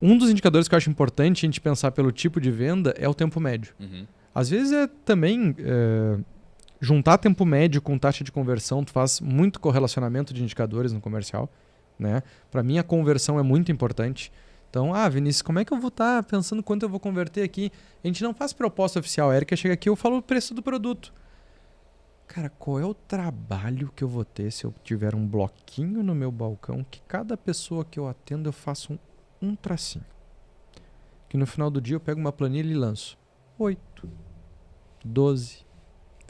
um dos indicadores que eu acho importante a gente pensar pelo tipo de venda é o tempo médio. Às vezes é também juntar tempo médio com taxa de conversão, tu faz muito correlacionamento de indicadores no comercial, né? Para mim a conversão é muito importante. Então, Vinícius, como é que eu vou estar pensando quanto eu vou converter aqui? A gente não faz proposta oficial. A Erika chega aqui e eu falo o preço do produto. Cara, qual é o trabalho que eu vou ter se eu tiver um bloquinho no meu balcão que cada pessoa que eu atendo eu faço um tracinho? Que no final do dia eu pego uma planilha e lanço 8, 12,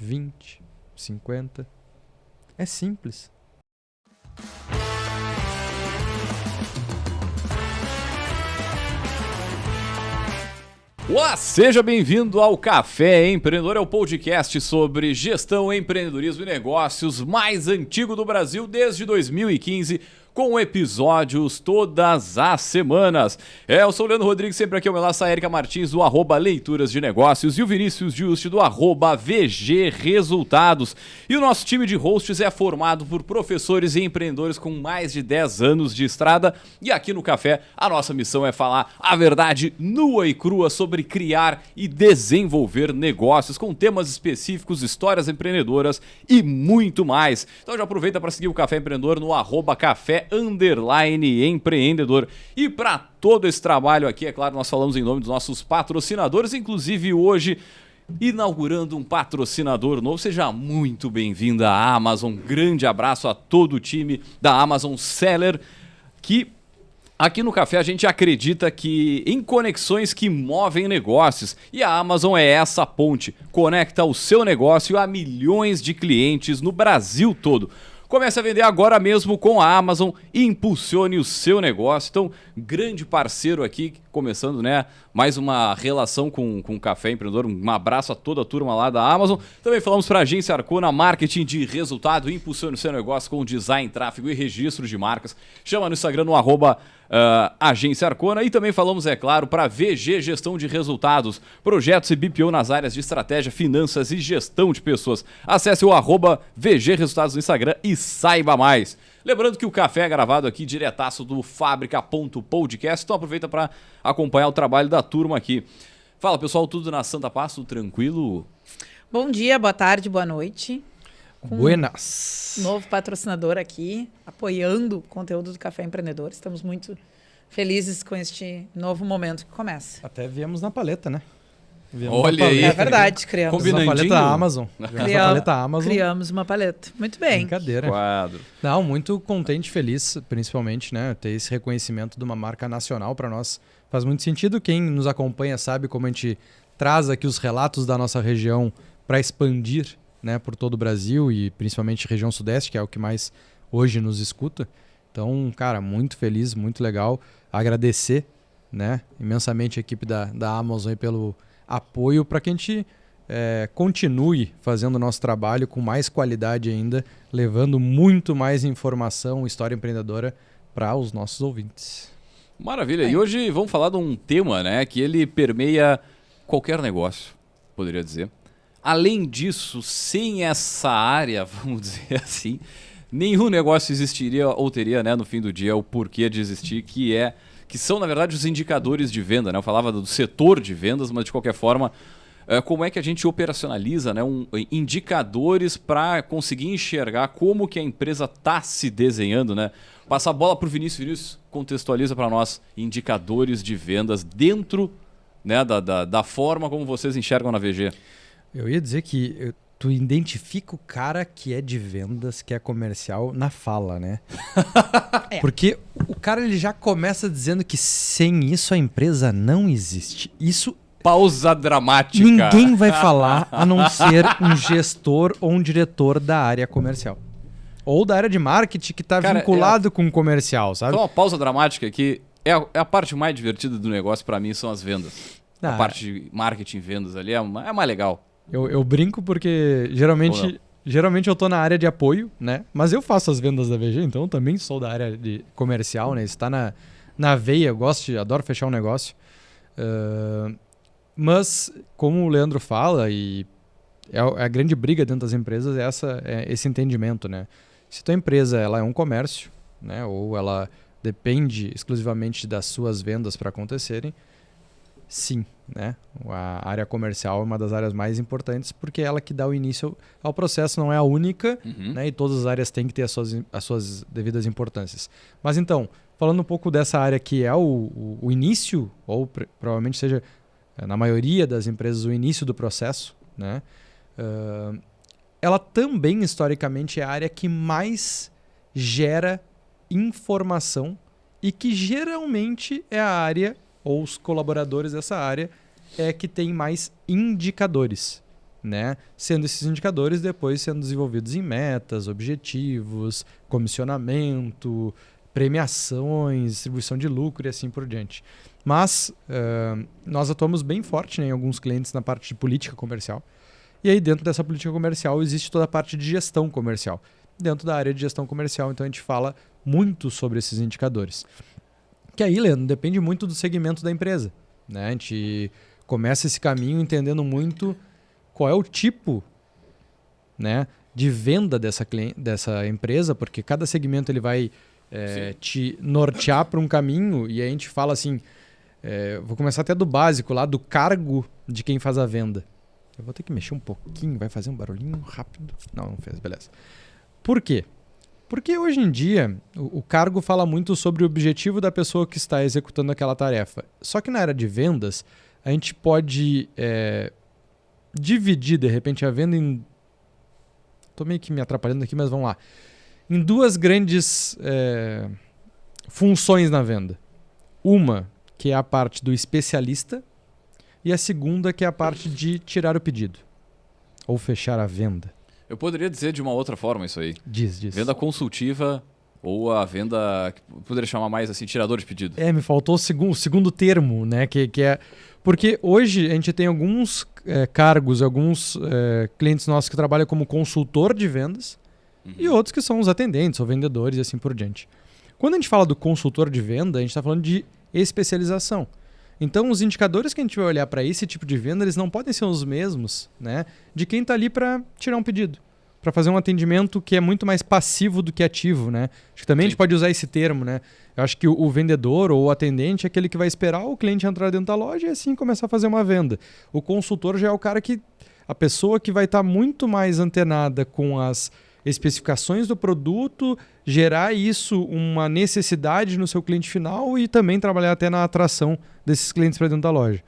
20, 50. É simples. Olá, seja bem-vindo ao Café Empreendedor, é o podcast sobre gestão, empreendedorismo e negócios mais antigo do Brasil desde 2015, com episódios todas as semanas. Eu sou o Leandro Rodrigues, sempre aqui ao meu lado, a Erika Martins, do @Leituras de Negócios, e o Vinícius Juste, do @VG Resultados. E o nosso time de hosts é formado por professores e empreendedores com mais de 10 anos de estrada. E aqui no Café, a nossa missão é falar a verdade nua e crua sobre criar e desenvolver negócios com temas específicos, histórias empreendedoras e muito mais. Então já aproveita para seguir o Café Empreendedor no @café_empreendedor. E para todo esse trabalho aqui, é claro, nós falamos em nome dos nossos patrocinadores, inclusive hoje inaugurando um patrocinador novo. Seja muito bem-vinda à Amazon. Grande abraço a todo o time da Amazon Seller, que aqui no Café a gente acredita que em conexões que movem negócios, e a Amazon é essa ponte, conecta o seu negócio a milhões de clientes no Brasil todo. Comece a vender agora mesmo com a Amazon e impulsione o seu negócio. Então, grande parceiro aqui, começando, né, mais uma relação com o Café Empreendedor. Um abraço a toda a turma lá da Amazon. Também falamos para a Agência Arcona, marketing de resultado. Impulsione o seu negócio com design, tráfego e registro de marcas. Chama no Instagram no Agência Arcona. E também falamos, é claro, para VG Gestão de Resultados, projetos e BPO nas áreas de estratégia, finanças e gestão de pessoas. Acesse o @VG Resultados no Instagram e saiba mais. Lembrando que o café é gravado aqui diretaço do Fábrica.podcast, então aproveita para acompanhar o trabalho da turma aqui. Fala, pessoal, tudo na Santa Paz, tudo tranquilo? Bom dia, boa tarde, boa noite. Buenas. Novo patrocinador aqui, apoiando o conteúdo do Café Empreendedor. Estamos muito felizes com este novo momento que começa. Até viemos na paleta, né? Olha aí. É verdade, criamos uma paleta Amazon. Criamos uma paleta. Muito bem. Brincadeira. Quadro. Não, muito contente, feliz, principalmente, né? Ter esse reconhecimento de uma marca nacional para nós. Faz muito sentido. Quem nos acompanha sabe como a gente traz aqui os relatos da nossa região para expandir, né, por todo o Brasil e principalmente região sudeste, que é o que mais hoje nos escuta. Então, cara, muito feliz, muito legal. Agradecer, né, imensamente a equipe da Amazon aí pelo apoio para que a gente continue fazendo o nosso trabalho com mais qualidade ainda, levando muito mais informação, história empreendedora para os nossos ouvintes. Maravilha. E hoje vamos falar de um tema, né, que ele permeia qualquer negócio, poderia dizer. Além disso, sem essa área, vamos dizer assim, nenhum negócio existiria ou teria, né, no fim do dia, o porquê de existir, que são, na verdade, os indicadores de venda, né? Eu falava do setor de vendas, mas de qualquer forma, como é que a gente operacionaliza, né, indicadores para conseguir enxergar como que a empresa está se desenhando, né? Passa a bola para o Vinícius. Vinícius, contextualiza para nós indicadores de vendas dentro, né, da forma como vocês enxergam na VG. Eu ia dizer que tu identifica o cara que é de vendas, que é comercial, na fala, né? Porque o cara ele já começa dizendo que sem isso a empresa não existe. Isso... Pausa dramática. Ninguém vai falar a não ser um gestor ou um diretor da área comercial. Ou da área de marketing que está vinculado com o comercial, sabe? Então uma pausa dramática que é a parte mais divertida do negócio para mim são as vendas. A parte de marketing e vendas ali é mais legal. Eu brinco porque geralmente eu tô na área de apoio, né? Mas eu faço as vendas da VG, então eu também sou da área de comercial, né? Isso tá na veia, adoro fechar um negócio. Mas, como o Leandro fala, e a grande briga dentro das empresas é esse entendimento, né? Se tua empresa ela é um comércio, né? Ou ela depende exclusivamente das suas vendas para acontecerem, sim, né? A área comercial é uma das áreas mais importantes porque é ela que dá o início ao processo, não é a única, né? E todas as áreas têm que ter as suas devidas importâncias. Mas então, falando um pouco dessa área que é o início, ou provavelmente seja, na maioria das empresas, o início do processo, né? Ela também, historicamente, é a área que mais gera informação e que geralmente é a área, ou os colaboradores dessa área, que tem mais indicadores, né? Sendo esses indicadores depois sendo desenvolvidos em metas, objetivos, comissionamento, premiações, distribuição de lucro e assim por diante. Mas nós atuamos bem forte, né, em alguns clientes na parte de política comercial. E aí dentro dessa política comercial existe toda a parte de gestão comercial. Dentro da área de gestão comercial, então a gente fala muito sobre esses indicadores. Que aí, Leandro, depende muito do segmento da empresa, né? A gente começa esse caminho entendendo muito qual é o tipo, né, de venda dessa empresa, porque cada segmento ele vai te nortear para um caminho, e aí a gente fala assim, vou começar até do básico lá, do cargo de quem faz a venda. Eu vou ter que mexer um pouquinho, vai fazer um barulhinho rápido. Não fez, beleza. Por quê? Porque hoje em dia o cargo fala muito sobre o objetivo da pessoa que está executando aquela tarefa. Só que na área de vendas, a gente pode dividir de repente a venda em... Estou meio que me atrapalhando aqui, mas vamos lá. Em duas grandes funções na venda. Uma, que é a parte do especialista, e a segunda, que é a parte de tirar o pedido. Ou fechar a venda. Eu poderia dizer de uma outra forma isso aí. Diz. Venda consultiva ou a venda, que poderia chamar mais assim, tirador de pedido. Me faltou o segundo termo, né? Que é... Porque hoje a gente tem alguns cargos, alguns clientes nossos que trabalham como consultor de vendas e outros que são os atendentes ou vendedores e assim por diante. Quando a gente fala do consultor de venda, a gente está falando de especialização. Então, os indicadores que a gente vai olhar para esse tipo de venda, eles não podem ser os mesmos, né, de quem está ali para tirar um pedido, para fazer um atendimento que é muito mais passivo do que ativo, né? Acho que também a gente pode usar esse termo, né? Eu acho que o vendedor ou o atendente é aquele que vai esperar o cliente entrar dentro da loja e assim começar a fazer uma venda. O consultor já é o cara a pessoa que vai estar muito mais antenada com as especificações do produto, gerar isso uma necessidade no seu cliente final e também trabalhar até na atração desses clientes para dentro da loja.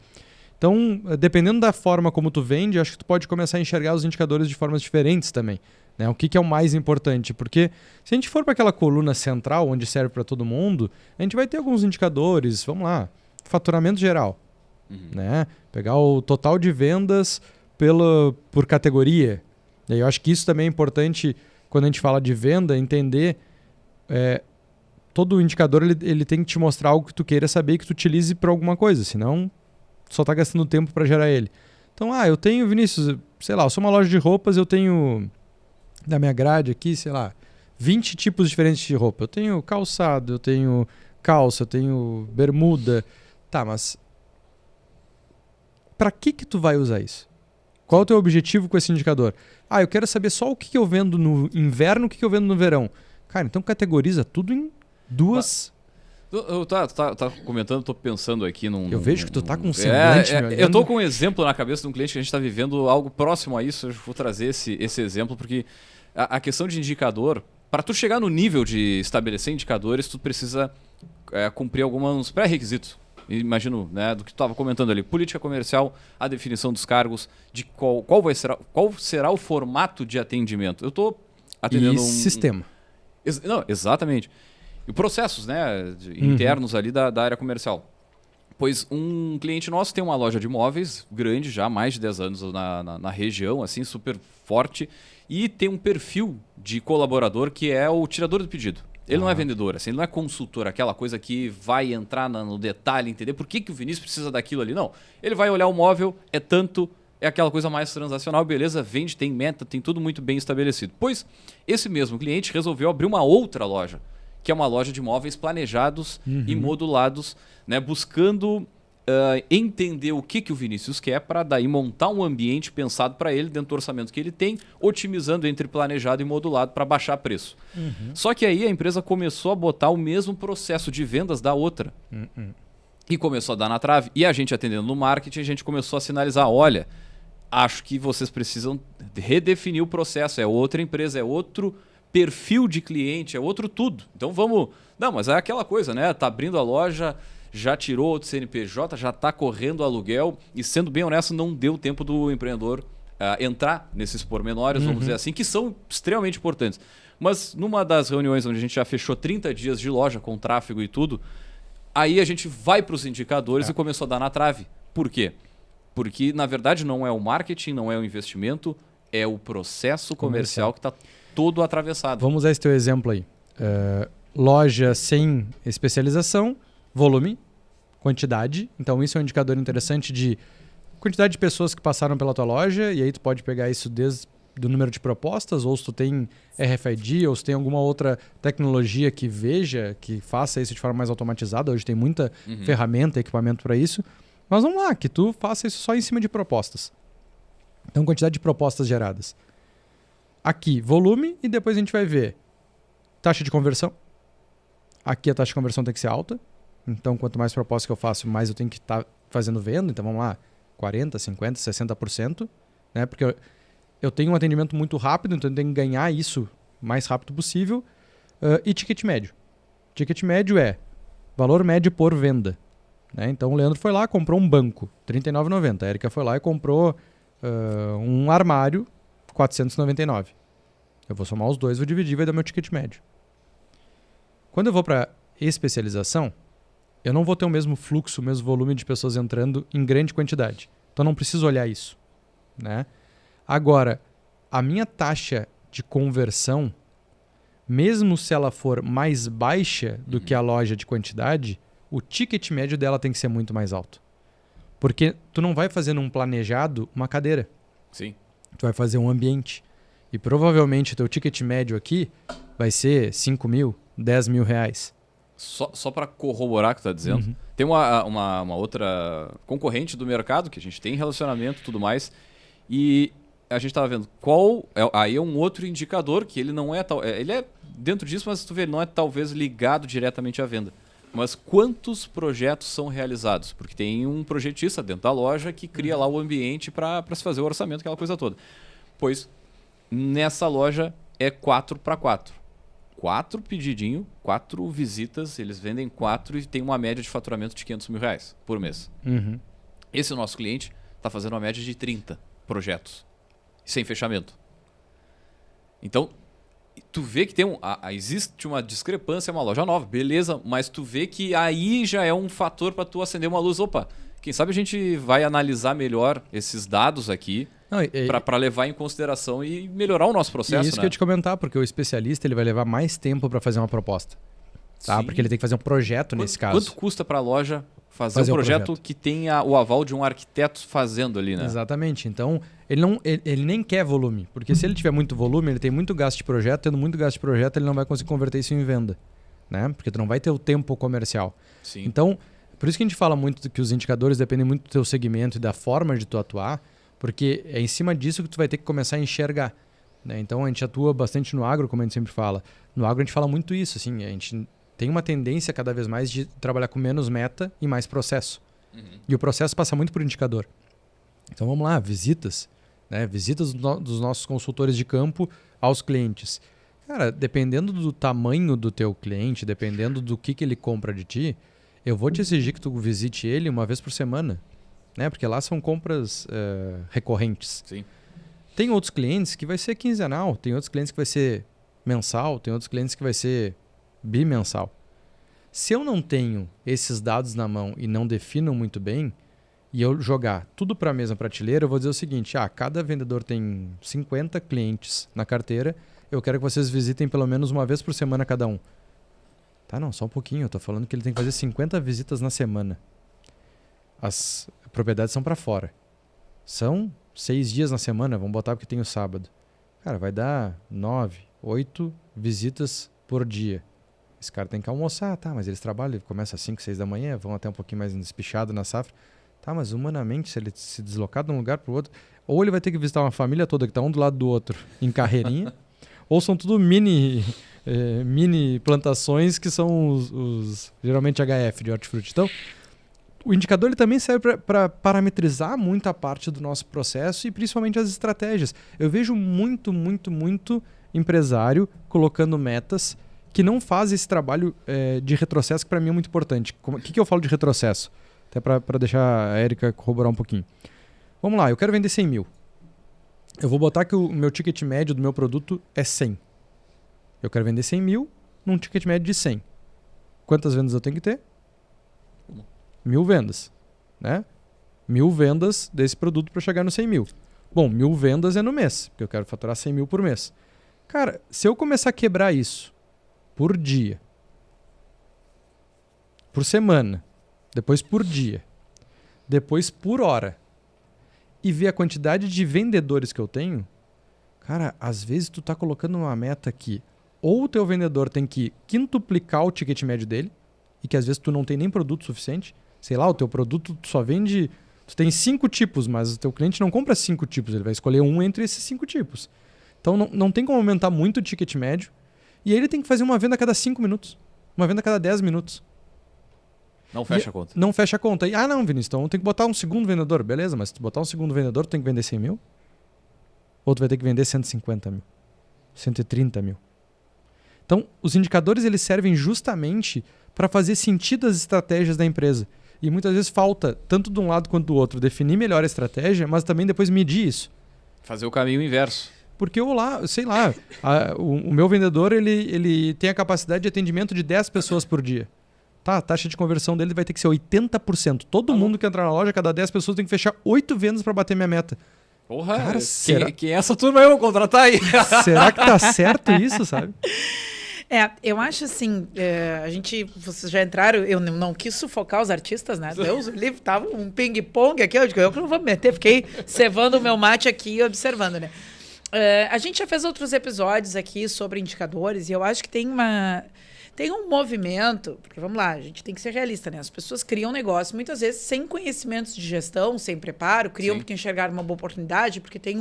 Então, dependendo da forma como tu vende, acho que tu pode começar a enxergar os indicadores de formas diferentes também, né? O que é o mais importante? Porque se a gente for para aquela coluna central, onde serve para todo mundo, a gente vai ter alguns indicadores, vamos lá, faturamento geral, né? Pegar o total de vendas por categoria. E aí eu acho que isso também é importante quando a gente fala de venda, entender todo indicador ele tem que te mostrar algo que tu queira saber e que tu utilize para alguma coisa, senão tu só está gastando tempo para gerar ele. Então, eu tenho, Vinícius, sei lá, eu sou uma loja de roupas, eu tenho na minha grade aqui, sei lá, 20 tipos diferentes de roupa. Eu tenho calçado, eu tenho calça, eu tenho bermuda. Tá, mas para que tu vai usar isso? Qual é o teu objetivo com esse indicador? Eu quero saber só o que eu vendo no inverno, o que eu vendo no verão. Cara, então categoriza tudo em duas... Tá comentando, tô pensando aqui num... Eu vejo que tu tá com um semblante me olhando. Eu tô com um exemplo na cabeça de um cliente que a gente tá vivendo algo próximo a isso. Eu vou trazer esse exemplo, porque a questão de indicador, para tu chegar no nível de estabelecer indicadores, tu precisa cumprir alguns pré-requisitos. Imagino, né, do que tu estava comentando ali, política comercial, a definição dos cargos, de qual será o formato de atendimento. Eu estou atendendo sistema. Não, exatamente. E processos, né, internos ali da área comercial. Pois um cliente nosso tem uma loja de imóveis grande, já há mais de 10 anos na região, assim, super forte, e tem um perfil de colaborador que é o tirador do pedido. Ele não é vendedor, assim, ele não é consultor, aquela coisa que vai entrar no detalhe, entender por que o Vinícius precisa daquilo ali. Não, ele vai olhar o móvel, é aquela coisa mais transacional, beleza, vende, tem meta, tem tudo muito bem estabelecido. Pois esse mesmo cliente resolveu abrir uma outra loja, que é uma loja de móveis planejados e modulados, né, buscando entender o que o Vinícius quer para daí montar um ambiente pensado para ele dentro do orçamento que ele tem, otimizando entre planejado e modulado para baixar preço. Só que aí a empresa começou a botar o mesmo processo de vendas da outra. E começou a dar na trave. E a gente atendendo no marketing, a gente começou a sinalizar, olha, acho que vocês precisam redefinir o processo, é outra empresa, é outro perfil de cliente, é outro tudo. Então vamos... Não, mas é aquela coisa, né? Tá abrindo a loja, já tirou outro CNPJ, já está correndo o aluguel e, sendo bem honesto, não deu tempo do empreendedor entrar nesses pormenores, vamos dizer assim, que são extremamente importantes. Mas numa das reuniões onde a gente já fechou 30 dias de loja com tráfego e tudo, aí a gente vai para os indicadores e começou a dar na trave. Por quê? Porque, na verdade, não é o marketing, não é o investimento, é o processo comercial que está todo atravessado. Vamos usar esse teu exemplo aí. Loja sem especialização, volume, quantidade. Então, isso é um indicador interessante de quantidade de pessoas que passaram pela tua loja, e aí tu pode pegar isso desde do número de propostas, ou se tu tem RFID, ou se tem alguma outra tecnologia que veja, que faça isso de forma mais automatizada. Hoje tem muita ferramenta, equipamento para isso. Mas vamos lá, que tu faça isso só em cima de propostas. Então, quantidade de propostas geradas. Aqui, volume, e depois a gente vai ver taxa de conversão. Aqui a taxa de conversão tem que ser alta. Então, quanto mais propostas que eu faço, mais eu tenho que estar fazendo venda. Então, vamos lá, 40%, 50%, 60%. Né? Porque eu tenho um atendimento muito rápido, então eu tenho que ganhar isso o mais rápido possível. E ticket médio. Ticket médio é valor médio por venda. Né? Então, o Leandro foi lá, comprou um banco, R$ 39,90. A Erika foi lá e comprou um armário, R$ 499. Eu vou somar os dois, vou dividir, vai dar meu ticket médio. Quando eu vou para especialização, eu não vou ter o mesmo fluxo, o mesmo volume de pessoas entrando em grande quantidade. Então, não preciso olhar isso. Né? Agora, a minha taxa de conversão, mesmo se ela for mais baixa do que a loja de quantidade, o ticket médio dela tem que ser muito mais alto. Porque tu não vai fazer num planejado uma cadeira. Sim. Tu vai fazer um ambiente. E provavelmente o teu ticket médio aqui vai ser 5 mil, 10 mil reais. Só para corroborar o que tu está dizendo, tem uma outra concorrente do mercado que a gente tem relacionamento e tudo mais, e a gente estava vendo aí é um outro indicador que ele não é ele é dentro disso, mas tu vê, ele não é talvez ligado diretamente à venda. Mas quantos projetos são realizados? Porque tem um projetista dentro da loja que cria lá o ambiente para se fazer o orçamento, aquela coisa toda. Pois nessa loja é 4x4. 4 pedidinho, 4 visitas, eles vendem 4 e tem uma média de faturamento de R$500 mil por mês. Esse nosso cliente está fazendo uma média de 30 projetos, sem fechamento. Então, tu vê que tem existe uma discrepância, uma loja nova, beleza, mas tu vê que aí já é um fator para tu acender uma luz. Opa, quem sabe a gente vai analisar melhor esses dados aqui para levar em consideração e melhorar o nosso processo. E isso que eu ia te comentar, porque o especialista ele vai levar mais tempo para fazer uma proposta. Tá? Porque ele tem que fazer um projeto nesse caso. Quanto custa para a loja fazer um projeto que tenha o aval de um arquiteto fazendo ali, né? Exatamente. Então, ele nem quer volume. Porque se ele tiver muito volume, ele tem muito gasto de projeto. Tendo muito gasto de projeto, ele não vai conseguir converter isso em venda. Né? Porque tu não vai ter o tempo comercial. Sim. Então, por isso que a gente fala muito que os indicadores dependem muito do teu segmento e da forma de tu atuar. Porque é em cima disso que tu vai ter que começar a enxergar. Né? Então, a gente atua bastante no agro, como a gente sempre fala. No agro, a gente fala muito isso. Assim, a gente tem uma tendência cada vez mais de trabalhar com menos meta e mais processo. E o processo passa muito por indicador. Então vamos lá, visitas. Né? Visitas dos nossos consultores de campo aos clientes. Cara, dependendo do tamanho do teu cliente, dependendo do que ele compra de ti, eu vou te exigir que tu visite ele uma vez por semana. Né? Porque lá são compras recorrentes. Sim. Tem outros clientes que vai ser quinzenal, tem outros clientes que vai ser mensal, tem outros clientes que vai ser bimensal. Se eu não tenho esses dados na mão e não defino muito bem, e eu jogar tudo para a mesma prateleira, eu vou dizer o seguinte, cada vendedor tem 50 clientes na carteira, eu quero que vocês visitem pelo menos uma vez por semana cada um. Tá, não, só um pouquinho, eu tô falando que ele tem que fazer 50 visitas na semana. As propriedades são para fora. São 6 dias na semana, vamos botar porque tem o sábado. Cara, vai dar 9, 8 visitas por dia. Esse cara tem que almoçar, tá, mas eles trabalham, começa às 5, 6 da manhã, vão até um pouquinho mais despichado na safra. Tá, mas humanamente, se ele se deslocar de um lugar para o outro, ou ele vai ter que visitar uma família toda que está um do lado do outro em carreirinha, ou são tudo mini plantações que são os geralmente HF de hortifruti. Então, o indicador ele também serve para parametrizar muita parte do nosso processo e principalmente as estratégias. Eu vejo muito empresário colocando metas que não faz esse trabalho de retrocesso, que para mim é muito importante. O que eu falo de retrocesso? Até para deixar a Érica corroborar um pouquinho. Vamos lá, eu quero vender 100 mil. Eu vou botar que o meu ticket médio do meu produto é 100. Eu quero vender 100 mil num ticket médio de 100. Quantas vendas eu tenho que ter? 1.000 vendas. Né? 1.000 vendas desse produto para chegar no 100 mil. Bom, 1.000 vendas é no mês, porque eu quero faturar 100 mil por mês. Cara, se eu começar a quebrar isso por dia, por semana, depois por dia, depois por hora, e ver a quantidade de vendedores que eu tenho, cara, às vezes tu tá colocando uma meta que ou o teu vendedor tem que quintuplicar o ticket médio dele, e que às vezes tu não tem nem produto suficiente, sei lá, o teu produto tu só vende, tu tem 5 tipos, mas o teu cliente não compra 5 tipos, ele vai escolher um entre esses 5 tipos. Então não tem como aumentar muito o ticket médio, e aí ele tem que fazer uma venda a cada 5 minutos, uma venda a cada 10 minutos. Não fecha a conta. Não fecha a conta. E, não, Vinícius, então tem que botar um segundo vendedor. Beleza, mas se tu botar um segundo vendedor, tu tem que vender 100 mil? Ou tu vai ter que vender 150 mil? 130 mil? Então, os indicadores eles servem justamente para fazer sentido as estratégias da empresa. E muitas vezes falta, tanto de um lado quanto do outro, definir melhor a estratégia, mas também depois medir isso. Fazer o caminho inverso. Porque o meu vendedor ele tem a capacidade de atendimento de 10 pessoas por dia. Tá, a taxa de conversão dele vai ter que ser 80%. Todo mundo que entrar na loja, cada 10 pessoas tem que fechar 8 vendas para bater minha meta. Porra, cara, quem é essa turma eu vou contratar aí? Será que tá certo isso, sabe? Eu acho assim, vocês já entraram, eu não quis sufocar os artistas, né? Deus, o livro tava um ping-pong aqui, eu que não vou me meter, fiquei cevando o meu mate aqui e observando, né? A gente já fez outros episódios aqui sobre indicadores e eu acho que tem um movimento, porque vamos lá, a gente tem que ser realista, né? As pessoas criam negócio, muitas vezes sem conhecimentos de gestão, sem preparo, criam porque enxergaram uma boa oportunidade, porque tem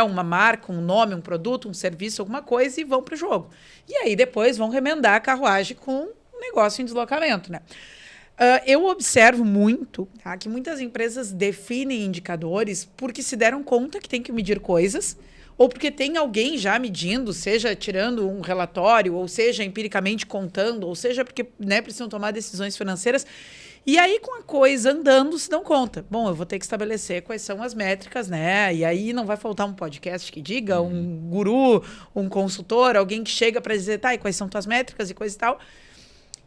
uma marca, um nome, um produto, um serviço, alguma coisa e vão para o jogo. E aí depois vão remendar a carruagem com um negócio em deslocamento, né? Eu observo muito que muitas empresas definem indicadores porque se deram conta que tem que medir coisas, ou porque tem alguém já medindo, seja tirando um relatório, ou seja empiricamente contando, ou seja porque precisam tomar decisões financeiras. E aí, com a coisa andando, se dão conta. Bom, eu vou ter que estabelecer quais são as métricas, né? E aí não vai faltar um podcast que diga, um guru, um consultor, alguém que chega para dizer, tá, e quais são tuas métricas e coisa e tal.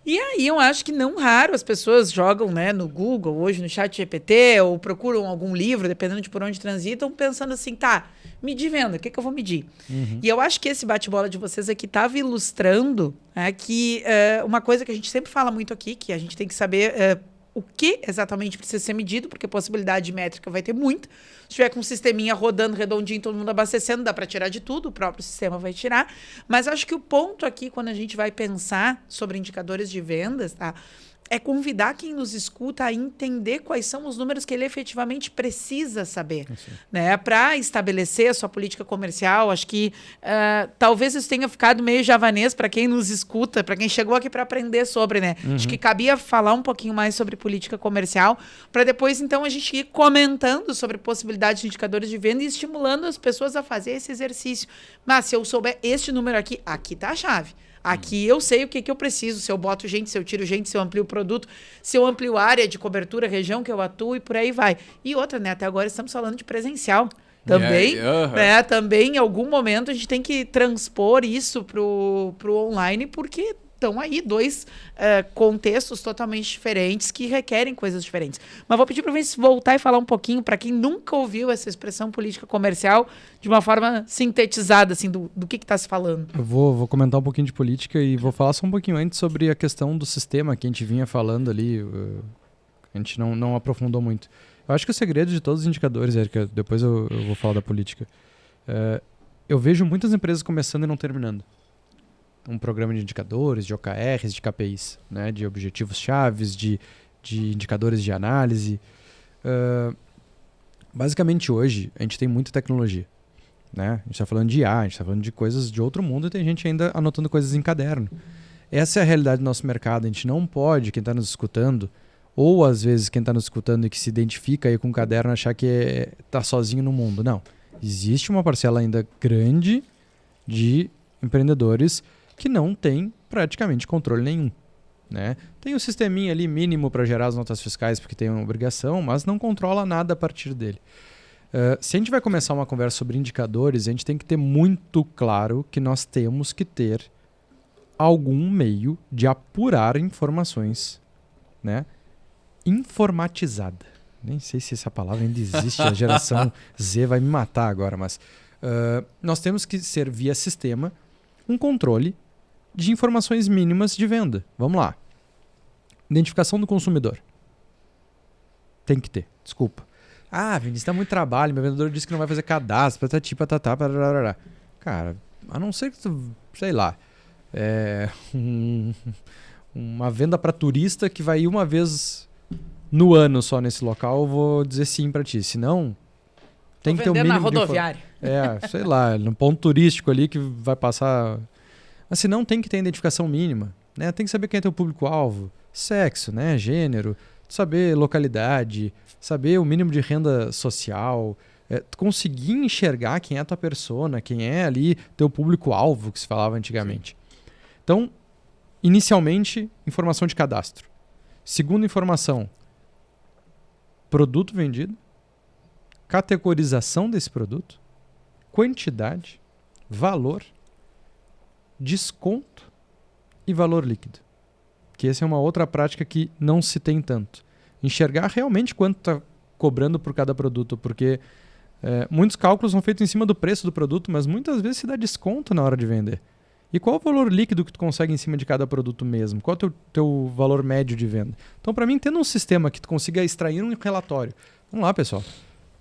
E aí eu acho que não raro as pessoas jogam no Google, hoje no ChatGPT, ou procuram algum livro, dependendo de por onde transitam, pensando assim, tá, medir venda, o que eu vou medir? E eu acho que esse bate-bola de vocês aqui estava ilustrando que uma coisa que a gente sempre fala muito aqui, que a gente tem que saber o que exatamente precisa ser medido, porque possibilidade de métrica vai ter muita. Se tiver com um sisteminha rodando redondinho, todo mundo abastecendo, dá para tirar de tudo, o próprio sistema vai tirar. Mas acho que o ponto aqui, quando a gente vai pensar sobre indicadores de vendas, tá, é convidar quem nos escuta a entender quais são os números que ele efetivamente precisa saber, né, para estabelecer a sua política comercial. Acho que talvez isso tenha ficado meio javanês para quem nos escuta, para quem chegou aqui para aprender sobre, né? Acho que cabia falar um pouquinho mais sobre política comercial, para depois, então, a gente ir comentando sobre possibilidades de indicadores de venda e estimulando as pessoas a fazer esse exercício. Mas se eu souber este número aqui tá a chave. Aqui eu sei o que eu preciso, se eu boto gente, se eu tiro gente, se eu amplio o produto, se eu amplio a área de cobertura, região que eu atuo e por aí vai. E outra, né? Até agora estamos falando de presencial. Também, também em algum momento a gente tem que transpor isso pro online, porque estão aí dois contextos totalmente diferentes que requerem coisas diferentes. Mas vou pedir para o Vinícius voltar e falar um pouquinho, para quem nunca ouviu essa expressão política comercial, de uma forma sintetizada, assim, do que está se falando. Eu vou comentar um pouquinho de política e vou falar só um pouquinho antes sobre a questão do sistema que a gente vinha falando ali. A gente não aprofundou muito. Eu acho que o segredo de todos os indicadores, Érica, depois eu vou falar da política, eu vejo muitas empresas começando e não terminando. um programa de indicadores, de OKRs, de KPIs, né? De objetivos chaves, de indicadores de análise. Basicamente hoje a gente tem muita tecnologia, né? A gente está falando de IA, a gente está falando de coisas de outro mundo e tem gente ainda anotando coisas em caderno. Essa é a realidade do nosso mercado. A gente não pode, quem está nos escutando, ou às vezes quem está nos escutando e que se identifica aí com um caderno, achar que está sozinho no mundo. Não. Existe uma parcela ainda grande de empreendedores que não tem praticamente controle nenhum, né? Tem um sisteminha ali mínimo para gerar as notas fiscais porque tem uma obrigação, mas não controla nada a partir dele. Se a gente vai começar uma conversa sobre indicadores, a gente tem que ter muito claro que nós temos que ter algum meio de apurar informações, né? Informatizada. Nem sei se essa palavra ainda existe, a geração Z vai me matar agora, mas nós temos que ser via sistema um controle de informações mínimas de venda. Vamos lá. Identificação do consumidor. Tem que ter, desculpa. Vinícius, dá muito trabalho, meu vendedor disse que não vai fazer cadastro, patati, patatá, parará. Cara, a não ser que tu, sei lá, uma venda para turista que vai ir uma vez no ano só nesse local, eu vou dizer sim para ti. Se não, tem que ter um mínimo na rodoviária. Sei lá, no ponto turístico ali que vai passar. Mas se não, tem que ter identificação mínima, né? Tem que saber quem é teu público-alvo, sexo, né? Gênero, saber localidade, saber o mínimo de renda social, conseguir enxergar quem é a tua persona, quem é ali teu público-alvo, que se falava antigamente. Então, inicialmente, informação de cadastro. Segunda informação, produto vendido, categorização desse produto, quantidade, valor, desconto e valor líquido. Que essa é uma outra prática que não se tem tanto. Enxergar realmente quanto está cobrando por cada produto, porque muitos cálculos são feitos em cima do preço do produto, mas muitas vezes se dá desconto na hora de vender. E qual o valor líquido que tu consegue em cima de cada produto mesmo? Qual é o teu valor médio de venda? Então, para mim, tendo um sistema que tu consiga extrair um relatório. Vamos lá, pessoal.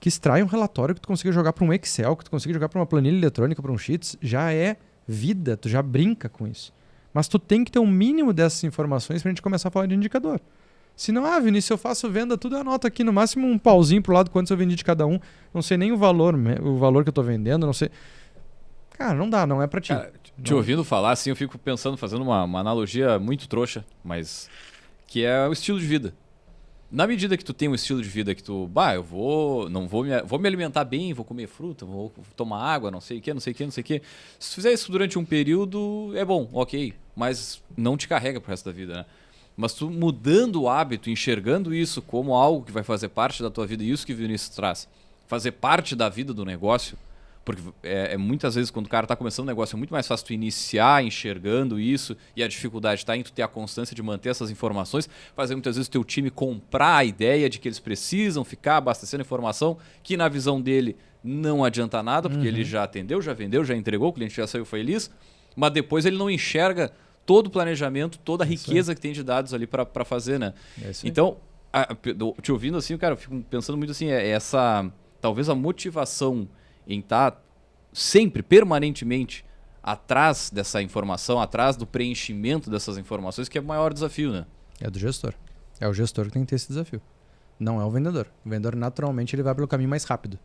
Que extrai um relatório que tu consiga jogar para um Excel, que tu consiga jogar para uma planilha eletrônica, para um Sheets, já é vida, tu já brinca com isso. Mas tu tem que ter um mínimo dessas informações para a gente começar a falar de indicador. Se não, Vinícius, eu faço venda, tudo eu anoto aqui, no máximo um pauzinho pro lado quanto eu vendi de cada um. Não sei nem o valor que eu tô vendendo, não sei. Cara, não dá, não é pra ti. Cara, te ouvindo falar, assim, eu fico pensando, fazendo uma analogia muito trouxa, mas que é o estilo de vida. Na medida que tu tem um estilo de vida que tu, eu vou me alimentar bem, vou comer fruta, vou tomar água, não sei o que. Se tu fizer isso durante um período, é bom, ok, mas não te carrega pro resto da vida, né? Mas tu mudando o hábito, enxergando isso como algo que vai fazer parte da tua vida, e isso que o Vinícius traz, fazer parte da vida do negócio, porque muitas vezes quando o cara está começando um negócio é muito mais fácil tu iniciar enxergando isso e a dificuldade está em tu ter a constância de manter essas informações, fazer muitas vezes o teu time comprar a ideia de que eles precisam ficar abastecendo informação que na visão dele não adianta nada, porque ele já atendeu, já vendeu, já entregou, o cliente já saiu feliz, mas depois ele não enxerga todo o planejamento, toda a riqueza que tem de dados ali para fazer, né? Então, te ouvindo assim, cara, eu fico pensando muito assim, talvez a motivação em estar sempre, permanentemente, atrás dessa informação, atrás do preenchimento dessas informações, que é o maior desafio, né? É do gestor. É o gestor que tem que ter esse desafio. Não é o vendedor. O vendedor, naturalmente, ele vai pelo caminho mais rápido.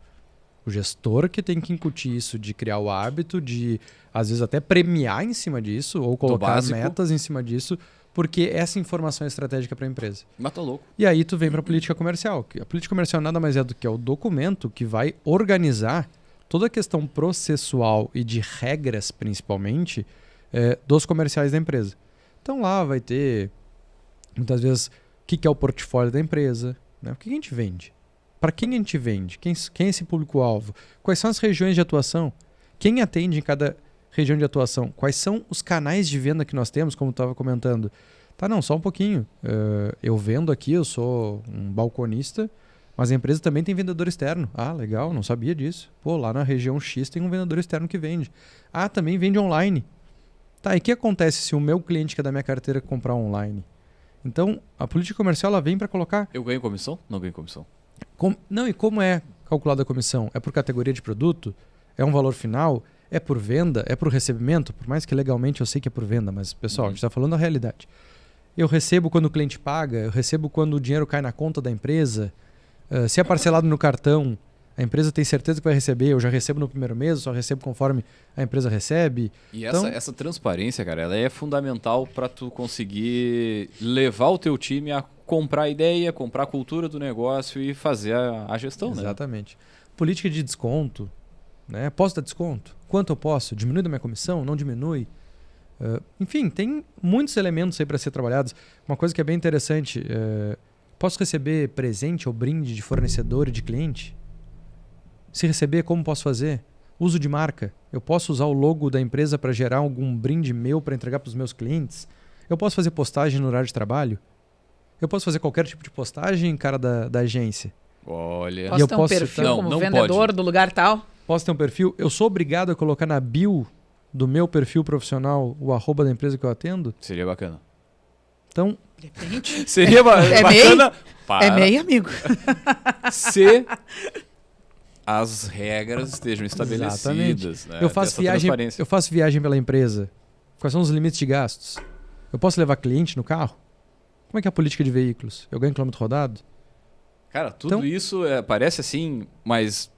O gestor que tem que incutir isso, de criar o hábito, de, às vezes, até premiar em cima disso, ou colocar metas em cima disso, porque essa informação é estratégica para a empresa. Mas tá louco. E aí tu vem para a política comercial. A política comercial nada mais é do que o documento que vai organizar toda a questão processual e de regras, principalmente, dos comerciais da empresa. Então lá vai ter, muitas vezes, o que é o portfólio da empresa, né? O que a gente vende? Para quem a gente vende? Quem é esse público-alvo? Quais são as regiões de atuação? Quem atende em cada região de atuação? Quais são os canais de venda que nós temos, como eu estava comentando? Não, só um pouquinho. Eu vendo aqui, eu sou um balconista, mas a empresa também tem vendedor externo. Legal, não sabia disso. Lá na região X tem um vendedor externo que vende. Também vende online. E o que acontece se o meu cliente que é da minha carteira comprar online? Então, a política comercial ela vem para colocar... Eu ganho comissão? Não ganho comissão. E como é calculada a comissão? É por categoria de produto? É um valor final? É por venda? É por recebimento? Por mais que legalmente eu sei que é por venda, mas, pessoal, a gente está falando a realidade. Eu recebo quando o cliente paga, eu recebo quando o dinheiro cai na conta da empresa. Se é parcelado no cartão, a empresa tem certeza que vai receber, eu já recebo no primeiro mês, só recebo conforme a empresa recebe. E então, essa transparência, cara, ela é fundamental para tu conseguir levar o teu time a comprar a ideia, comprar a cultura do negócio e fazer a gestão, né? Exatamente. Política de desconto, né? Posso dar desconto? Quanto eu posso? Diminui da minha comissão? Não diminui? Enfim, tem muitos elementos aí para ser trabalhados. Uma coisa que é bem interessante, posso receber presente ou brinde de fornecedor e de cliente? Se receber, como posso fazer? Uso de marca. Eu posso usar o logo da empresa para gerar algum brinde meu para entregar para os meus clientes? Eu posso fazer postagem no horário de trabalho? Eu posso fazer qualquer tipo de postagem, cara da agência? Olha... Posso ter um perfil como vendedor do lugar tal? Posso ter um perfil? Eu sou obrigado a colocar na bio do meu perfil profissional o @ da empresa que eu atendo? Seria bacana. Então... Depende. Seria bacana... É meio, amigo. Se... as regras estejam estabelecidas. Né? Eu faço viagem pela empresa. Quais são os limites de gastos? Eu posso levar cliente no carro? Como é que é a política de veículos? Eu ganho quilômetro rodado? Cara, tudo isso parece assim, mas...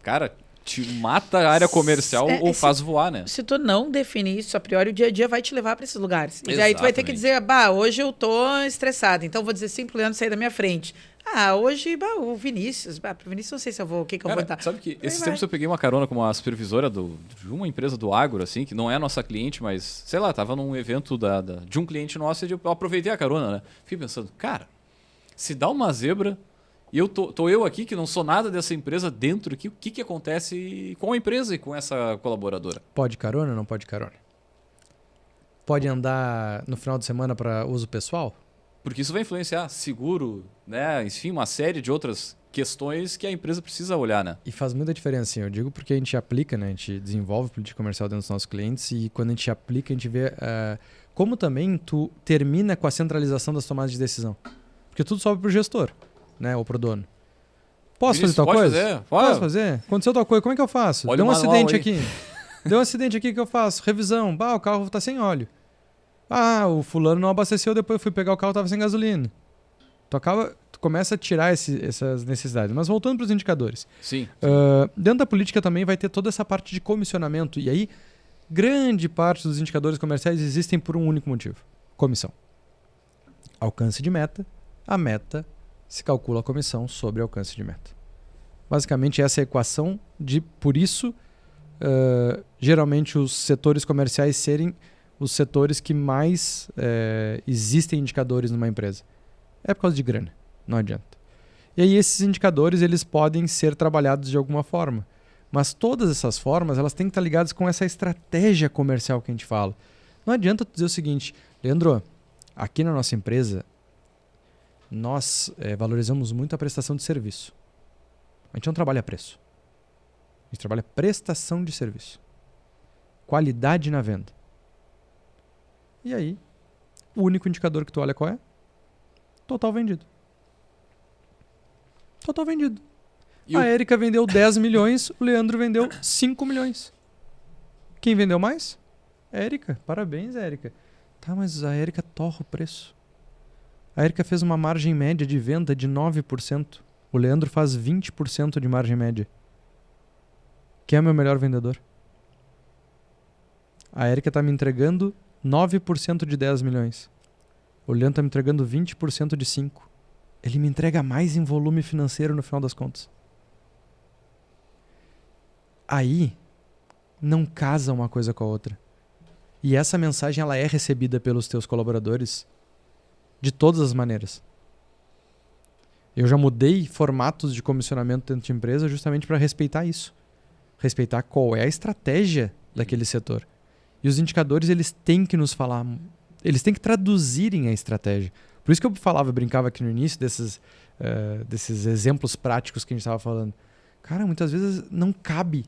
Cara, te mata a área comercial ou faz voar, né? Se tu não definir isso a priori, o dia a dia vai te levar para esses lugares. E daí tu vai ter que dizer, hoje eu tô estressado, então vou dizer sim pro Leandro sair da minha frente. Hoje, o Vinícius, pro Vinícius não sei se eu vou, o que eu vou dar. Sabe que esses tempos eu peguei uma carona com uma supervisora de uma empresa do agro, assim, que não é nossa cliente, mas, sei lá, tava num evento de um cliente nosso e eu aproveitei a carona, né? Fiquei pensando, cara, se dá uma zebra e eu tô eu aqui, que não sou nada dessa empresa dentro aqui, o que acontece com a empresa e com essa colaboradora? Pode carona ou não pode carona? Pode andar no final de semana para uso pessoal? Porque isso vai influenciar seguro, né? Enfim, uma série de outras questões que a empresa precisa olhar, né? E faz muita diferença, sim. Eu digo porque a gente aplica, né? A gente desenvolve política comercial dentro dos nossos clientes e quando a gente aplica, a gente vê como também tu termina com a centralização das tomadas de decisão. Porque tudo sobe pro gestor, né? Ou pro dono. Posso fazer tal coisa? Posso fazer? Aconteceu tal coisa, como é que eu faço? Deu um acidente aqui. Deu um acidente aqui, o que eu faço? Revisão. O carro tá sem óleo. O fulano não abasteceu, depois eu fui pegar o carro, tava sem gasolina. Tu começa a tirar essas necessidades. Mas voltando para os indicadores. Sim. Dentro da política também vai ter toda essa parte de comissionamento. E aí, grande parte dos indicadores comerciais existem por um único motivo. Comissão. Alcance de meta. A meta se calcula a comissão sobre alcance de meta. Basicamente, essa é a equação por isso, geralmente os setores comerciais serem os setores que mais existem indicadores numa empresa. É por causa de grana, não adianta. E aí esses indicadores eles podem ser trabalhados de alguma forma. Mas todas essas formas elas têm que estar ligadas com essa estratégia comercial que a gente fala. Não adianta tu dizer o seguinte, Leandro, aqui na nossa empresa nós valorizamos muito a prestação de serviço. A gente não trabalha preço. A gente trabalha prestação de serviço. Qualidade na venda. E aí, o único indicador que tu olha qual é? Total vendido. Total vendido. A Érica vendeu 10 milhões, o Leandro vendeu 5 milhões. Quem vendeu mais? Érica. Parabéns, Érica. Tá, mas a Érica torra o preço. A Érica fez uma margem média de venda de 9%. O Leandro faz 20% de margem média. Quem é o meu melhor vendedor? A Érica tá me entregando 9% de 10 milhões. O Leandro está me entregando 20% de 5. Ele me entrega mais em volume financeiro no final das contas. Aí, não casa uma coisa com a outra. E essa mensagem ela é recebida pelos teus colaboradores de todas as maneiras. Eu já mudei formatos de comissionamento dentro de empresa justamente para respeitar isso. Respeitar qual é a estratégia daquele setor. E os indicadores, eles têm que nos falar, eles têm que traduzirem a estratégia. Por isso que eu brincava aqui no início desses exemplos práticos que a gente estava falando. Cara, muitas vezes não cabe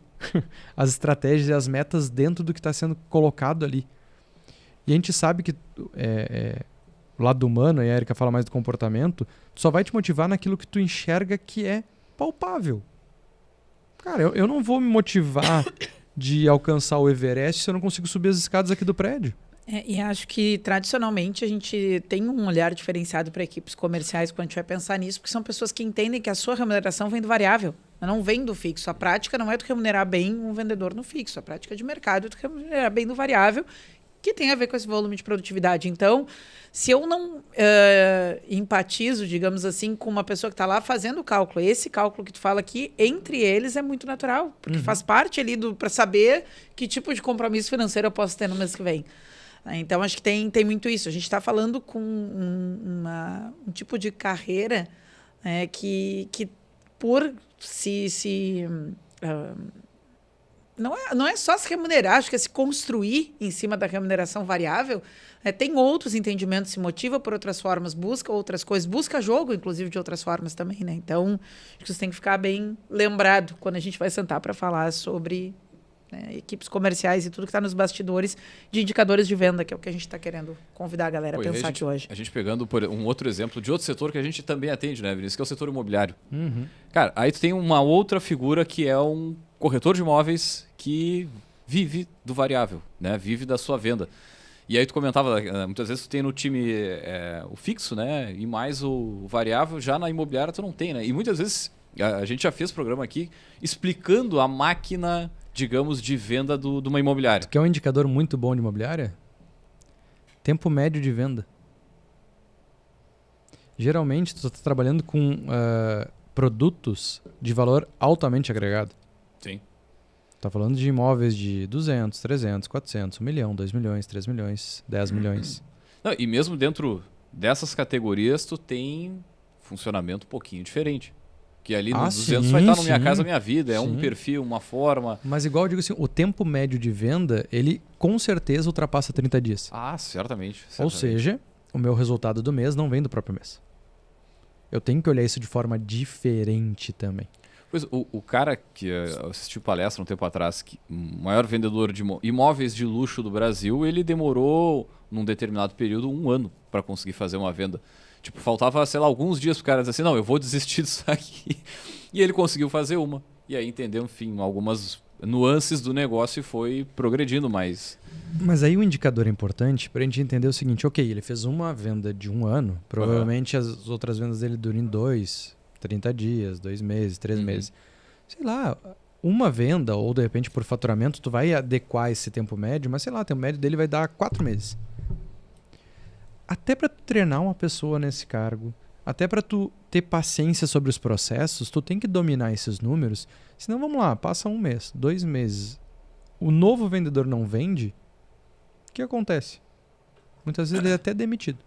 as estratégias e as metas dentro do que está sendo colocado ali. E a gente sabe que o lado humano, e a Érica fala mais do comportamento, só vai te motivar naquilo que tu enxerga que é palpável. Cara, eu não vou me motivar de alcançar o Everest se eu não consigo subir as escadas aqui do prédio? E acho que, tradicionalmente, a gente tem um olhar diferenciado para equipes comerciais quando a gente vai pensar nisso, porque são pessoas que entendem que a sua remuneração vem do variável, não vem do fixo. A prática não é tu remunerar bem um vendedor no fixo, a prática de mercado é tu remunerar bem no variável, que tem a ver com esse volume de produtividade. Então, se eu não empatizo, digamos assim, com uma pessoa que está lá fazendo o cálculo, esse cálculo que tu fala aqui, entre eles é muito natural, porque faz parte ali para saber que tipo de compromisso financeiro eu posso ter no mês que vem. Então, acho que tem muito isso. A gente está falando com um tipo de carreira que por não é só se remunerar, acho que é se construir em cima da remuneração variável. Tem outros entendimentos, se motiva por outras formas, busca outras coisas, busca jogo, inclusive, de outras formas também, né? Então, acho que você tem que ficar bem lembrado quando a gente vai sentar para falar sobre equipes comerciais e tudo que está nos bastidores de indicadores de venda, que é o que a gente está querendo convidar a galera a pensar aqui hoje. A gente pegando por um outro exemplo de outro setor que a gente também atende, né, Vinícius, que é o setor imobiliário. Cara, aí tu tem uma outra figura que é um corretor de imóveis que vive do variável, né, vive da sua venda. E aí tu comentava, muitas vezes tu tem no time o fixo, né, e mais o variável, já na imobiliária tu não tem, né? E muitas vezes a gente já fez programa aqui explicando a máquina, digamos, de venda de uma imobiliária. Que é um indicador muito bom de imobiliária? Tempo médio de venda. Geralmente, tu está trabalhando com produtos de valor altamente agregado. Sim. Tá falando de imóveis de 200, 300, 400, 1 milhão, 2 milhões, 3 milhões, 10 milhões. Não, e mesmo dentro dessas categorias, tu tem funcionamento um pouquinho diferente. Que ali nos 200 vai estar no Minha Casa Minha Vida, é um perfil, uma forma. Mas igual eu digo assim, o tempo médio de venda, ele com certeza ultrapassa 30 dias. Ah, certamente. Ou seja, o meu resultado do mês não vem do próprio mês. Eu tenho que olhar isso de forma diferente também. Pois, o cara que eu assisti palestra um tempo atrás, o maior vendedor de imóveis de luxo do Brasil, ele demorou, num determinado período, 1 ano para conseguir fazer uma venda. Tipo, faltava, sei lá, alguns dias pro cara dizer assim, não, eu vou desistir disso aqui. E ele conseguiu fazer uma. E aí entendeu, enfim, algumas nuances do negócio e foi progredindo mais. Mas aí o indicador é importante pra gente entender o seguinte, ok, ele fez uma venda de 1 ano, provavelmente as outras vendas dele duram 2, 30 dias, 2 meses, 3 meses. Sei lá, uma venda, ou de repente por faturamento, tu vai adequar esse tempo médio, mas sei lá, o tempo médio dele vai dar 4 meses. Até para tu treinar uma pessoa nesse cargo, até para tu ter paciência sobre os processos, tu tem que dominar esses números. Senão, vamos lá, passa 1 mês, 2 meses. O novo vendedor não vende, o que acontece? Muitas vezes ele é até demitido.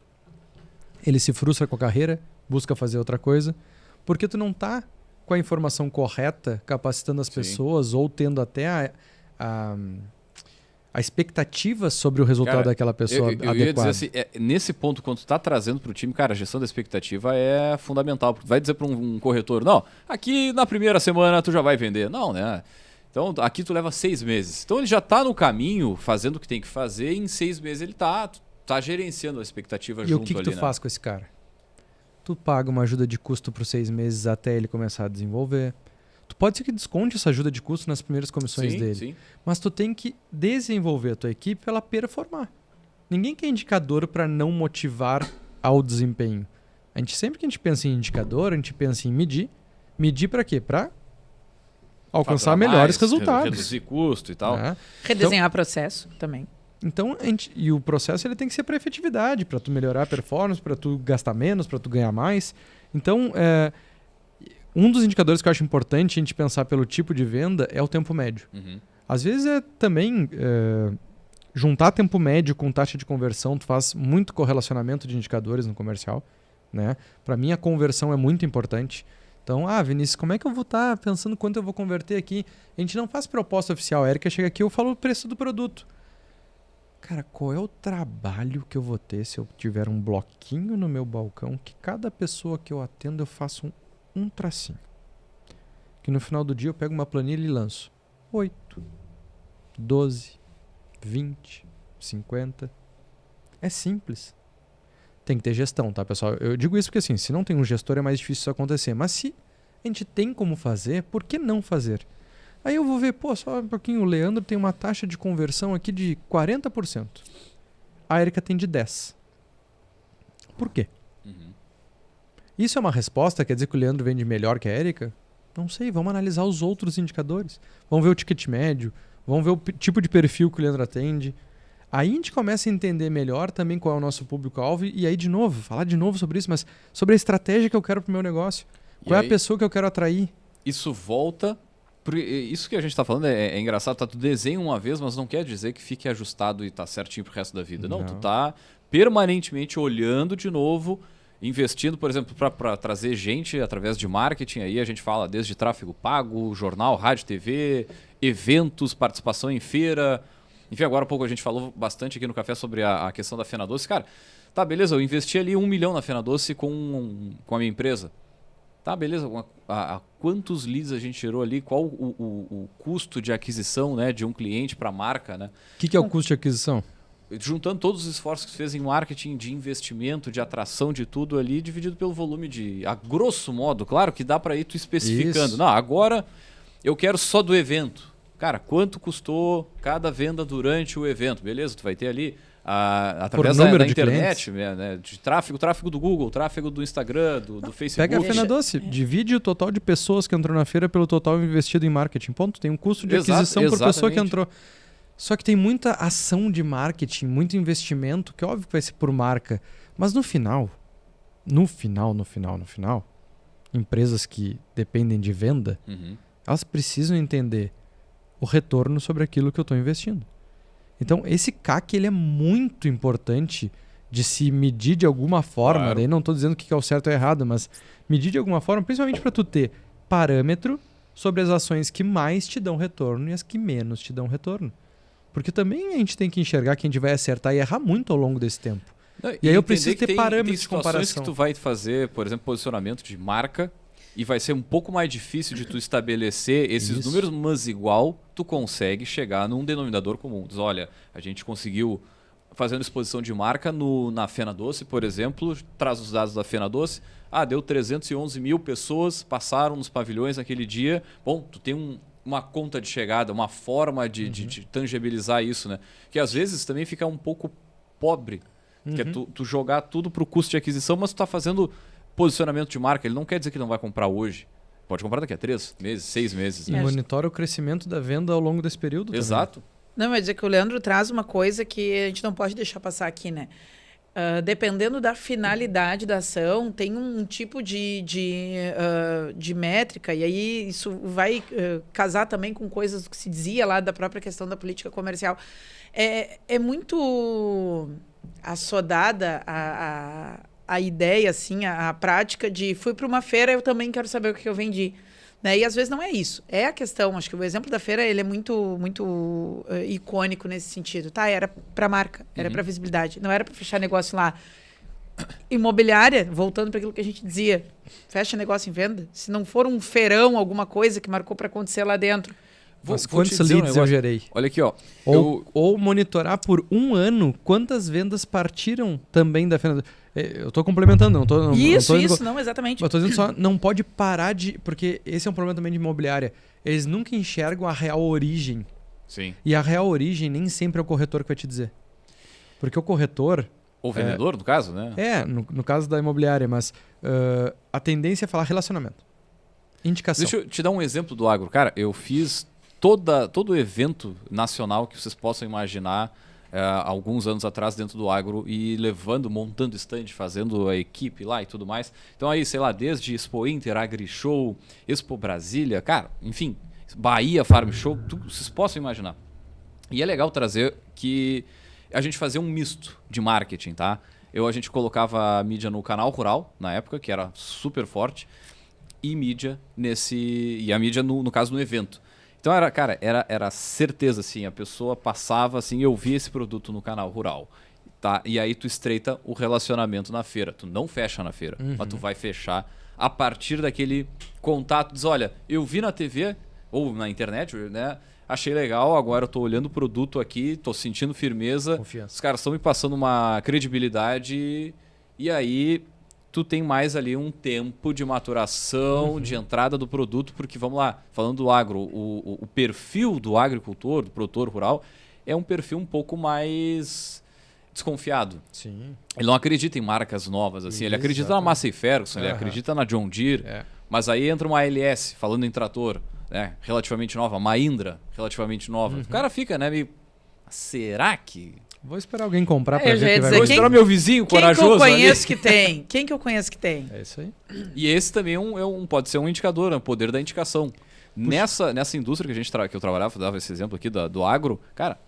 Ele se frustra com a carreira, busca fazer outra coisa, porque tu não tá com a informação correta, capacitando as pessoas ou tendo até a expectativa sobre o resultado daquela pessoa adequada. Eu ia dizer assim, nesse ponto, quando tu tá trazendo para o time, cara, a gestão da expectativa é fundamental. Porque tu vai dizer para um corretor, não, aqui na primeira semana tu já vai vender. Não, né? Então, aqui tu leva 6 meses. Então, ele já tá no caminho, fazendo o que tem que fazer, e em 6 meses ele tá gerenciando a expectativa junto ali. E o que tu faz com esse cara? Tu paga uma ajuda de custo por 6 meses até ele começar a desenvolver. Tu pode ser que desconte essa ajuda de custo nas primeiras comissões dele. Sim. Mas tu tem que desenvolver a tua equipe para ela performar. Ninguém quer indicador para não motivar ao desempenho. Sempre que a gente pensa em indicador, a gente pensa em medir. Medir para quê? Para alcançar melhores resultados. Reduzir custo e tal. Redesenhar processo também. Então, e o processo ele tem que ser para efetividade, para tu melhorar a performance, para tu gastar menos, para tu ganhar mais. Então, um dos indicadores que eu acho importante a gente pensar pelo tipo de venda é o tempo médio. Às vezes também juntar tempo médio com taxa de conversão, tu faz muito correlacionamento de indicadores no comercial, né? Para mim a conversão é muito importante. Então, Vinícius, como é que eu vou estar pensando quanto eu vou converter aqui? A gente não faz proposta oficial. A Erika chega aqui e eu falo o preço do produto. Cara, qual é o trabalho que eu vou ter se eu tiver um bloquinho no meu balcão que cada pessoa que eu atendo eu faço um tracinho? Que no final do dia eu pego uma planilha e lanço 8, 12, 20, 50. É simples. Tem que ter gestão, tá, pessoal? Eu digo isso porque assim, se não tem um gestor é mais difícil isso acontecer. Mas se a gente tem como fazer, por que não fazer? Aí eu vou ver, pô, só um pouquinho, o Leandro tem uma taxa de conversão aqui de 40%. A Érica tem de 10%. Por quê? Isso é uma resposta? Quer dizer que o Leandro vende melhor que a Érica? Não sei, vamos analisar os outros indicadores. Vamos ver o ticket médio, vamos ver o tipo de perfil que o Leandro atende. Aí a gente começa a entender melhor também qual é o nosso público-alvo e aí, de novo, falar de novo sobre isso, mas sobre a estratégia que eu quero para o meu negócio. Qual é a pessoa que eu quero atrair? Isso volta... Isso que a gente está falando é engraçado, tá? Tu desenha uma vez, mas não quer dizer que fique ajustado e tá certinho pro resto da vida. Não, tu tá permanentemente olhando de novo, investindo, por exemplo, para trazer gente através de marketing. Aí a gente fala desde tráfego pago, jornal, rádio, TV, eventos, participação em feira. Enfim, agora há pouco a gente falou bastante aqui no café sobre a questão da Fena Doce. Cara, tá, beleza, eu investi ali 1 milhão na Fena Doce com a minha empresa. Tá, beleza, quantos leads a gente gerou ali? Qual o custo de aquisição, né, de um cliente para a marca? Né? O que é o custo de aquisição? Juntando todos os esforços que você fez em marketing, de investimento, de atração, de tudo ali, dividido pelo volume de... A grosso modo, claro que dá para ir tu especificando. Isso. Não, agora eu quero só do evento. Cara, quanto custou cada venda durante o evento? Beleza, tu vai ter ali... através da internet, né, de tráfego do Google, tráfego do Instagram, do Facebook. Pega a Fena Doce, divide o total de pessoas que entrou na feira pelo total investido em marketing. Ponto. Tem um custo de aquisição por pessoa que entrou. Só que tem muita ação de marketing, muito investimento, que óbvio que vai ser por marca. Mas no final, empresas que dependem de venda, elas precisam entender o retorno sobre aquilo que eu estou investindo. Então, esse CAC ele é muito importante de se medir de alguma forma. Claro. Daí não estou dizendo o que é o certo ou errado, mas medir de alguma forma, principalmente para tu ter parâmetro sobre as ações que mais te dão retorno e as que menos te dão retorno. Porque também a gente tem que enxergar que a gente vai acertar e errar muito ao longo desse tempo. Não, e aí eu preciso ter parâmetros de comparação. Que tu vai fazer, por exemplo, posicionamento de marca e vai ser um pouco mais difícil de tu estabelecer esses números, mas igual tu consegue chegar num denominador comum. Diz, olha, a gente conseguiu fazendo exposição de marca na Fena Doce, por exemplo, traz os dados da Fena Doce, deu 311 mil pessoas, passaram nos pavilhões naquele dia. Bom, tu tem uma conta de chegada, uma forma de tangibilizar isso, né? Que às vezes também fica um pouco pobre, que é tu jogar tudo para o custo de aquisição, mas tu está fazendo posicionamento de marca. Ele não quer dizer que não vai comprar hoje. Pode comprar daqui a 3 meses, 6 meses. E monitora o crescimento da venda ao longo desse período. Exato. Também. Não, mas dizer que o Leandro traz uma coisa que a gente não pode deixar passar aqui, né? Dependendo da finalidade da ação, tem um tipo de métrica, e aí isso vai casar também com coisas que se dizia lá da própria questão da política comercial. É muito assodada a ideia, assim, a prática de fui para uma feira, eu também quero saber o que eu vendi. Né? E às vezes não é isso. É a questão, acho que o exemplo da feira ele é muito, muito icônico nesse sentido. Tá, era para marca, era para visibilidade, não era para fechar negócio lá. Imobiliária, voltando para aquilo que a gente dizia, fecha negócio em venda. Se não for um feirão, alguma coisa que marcou para acontecer lá dentro. Mas quantos leads eu gerei? Olha aqui, ó. Ou monitorar por 1 ano quantas vendas partiram também da Fena. Eu estou complementando, não exatamente. Mas estou dizendo só, não pode parar de... Porque esse é um problema também de imobiliária. Eles nunca enxergam a real origem. Sim. E a real origem nem sempre é o corretor que vai te dizer. Porque o corretor... Ou vendedor, no caso, né? No caso da imobiliária, mas a tendência é falar relacionamento. Indicação. Deixa eu te dar um exemplo do agro. Cara, eu fiz todo o evento nacional que vocês possam imaginar alguns anos atrás dentro do agro e montando stand, fazendo a equipe lá e tudo mais. Então aí, sei lá, desde Expo Inter, AgriShow, Expo Brasília, cara, enfim, Bahia Farm Show, vocês possam imaginar. E é legal trazer que a gente fazia um misto de marketing, tá? A gente colocava a mídia no canal rural, na época, que era super forte, e a mídia, no caso, no evento. Então, era certeza, assim, a pessoa passava, assim, eu via esse produto no canal rural, tá? E aí tu estreita o relacionamento na feira. Tu não fecha na feira, mas tu vai fechar a partir daquele contato. Diz, olha, eu vi na TV ou na internet, né? Achei legal, agora eu tô olhando o produto aqui, tô sentindo firmeza. Confiança. Os caras estão me passando uma credibilidade e aí tu tem mais ali um tempo de maturação, de entrada do produto, porque, vamos lá, falando do agro, o perfil do agricultor, do produtor rural, é um perfil um pouco mais desconfiado. Sim. Ele não acredita em marcas novas, assim. Ele acredita na Massey Ferguson, ele acredita na John Deere, mas aí entra uma ALS, falando em trator, né, relativamente nova, Mahindra, relativamente nova. O cara fica, né, meio... Será que... Vou esperar alguém comprar para Eu já ver ia que vai dizer, Vou esperar meu vizinho corajoso Quem que eu conheço ali. que tem? Quem que eu conheço que tem? É isso aí. E esse também pode ser um indicador, o poder da indicação. Nessa indústria que eu trabalhava, dava esse exemplo aqui do agro, cara,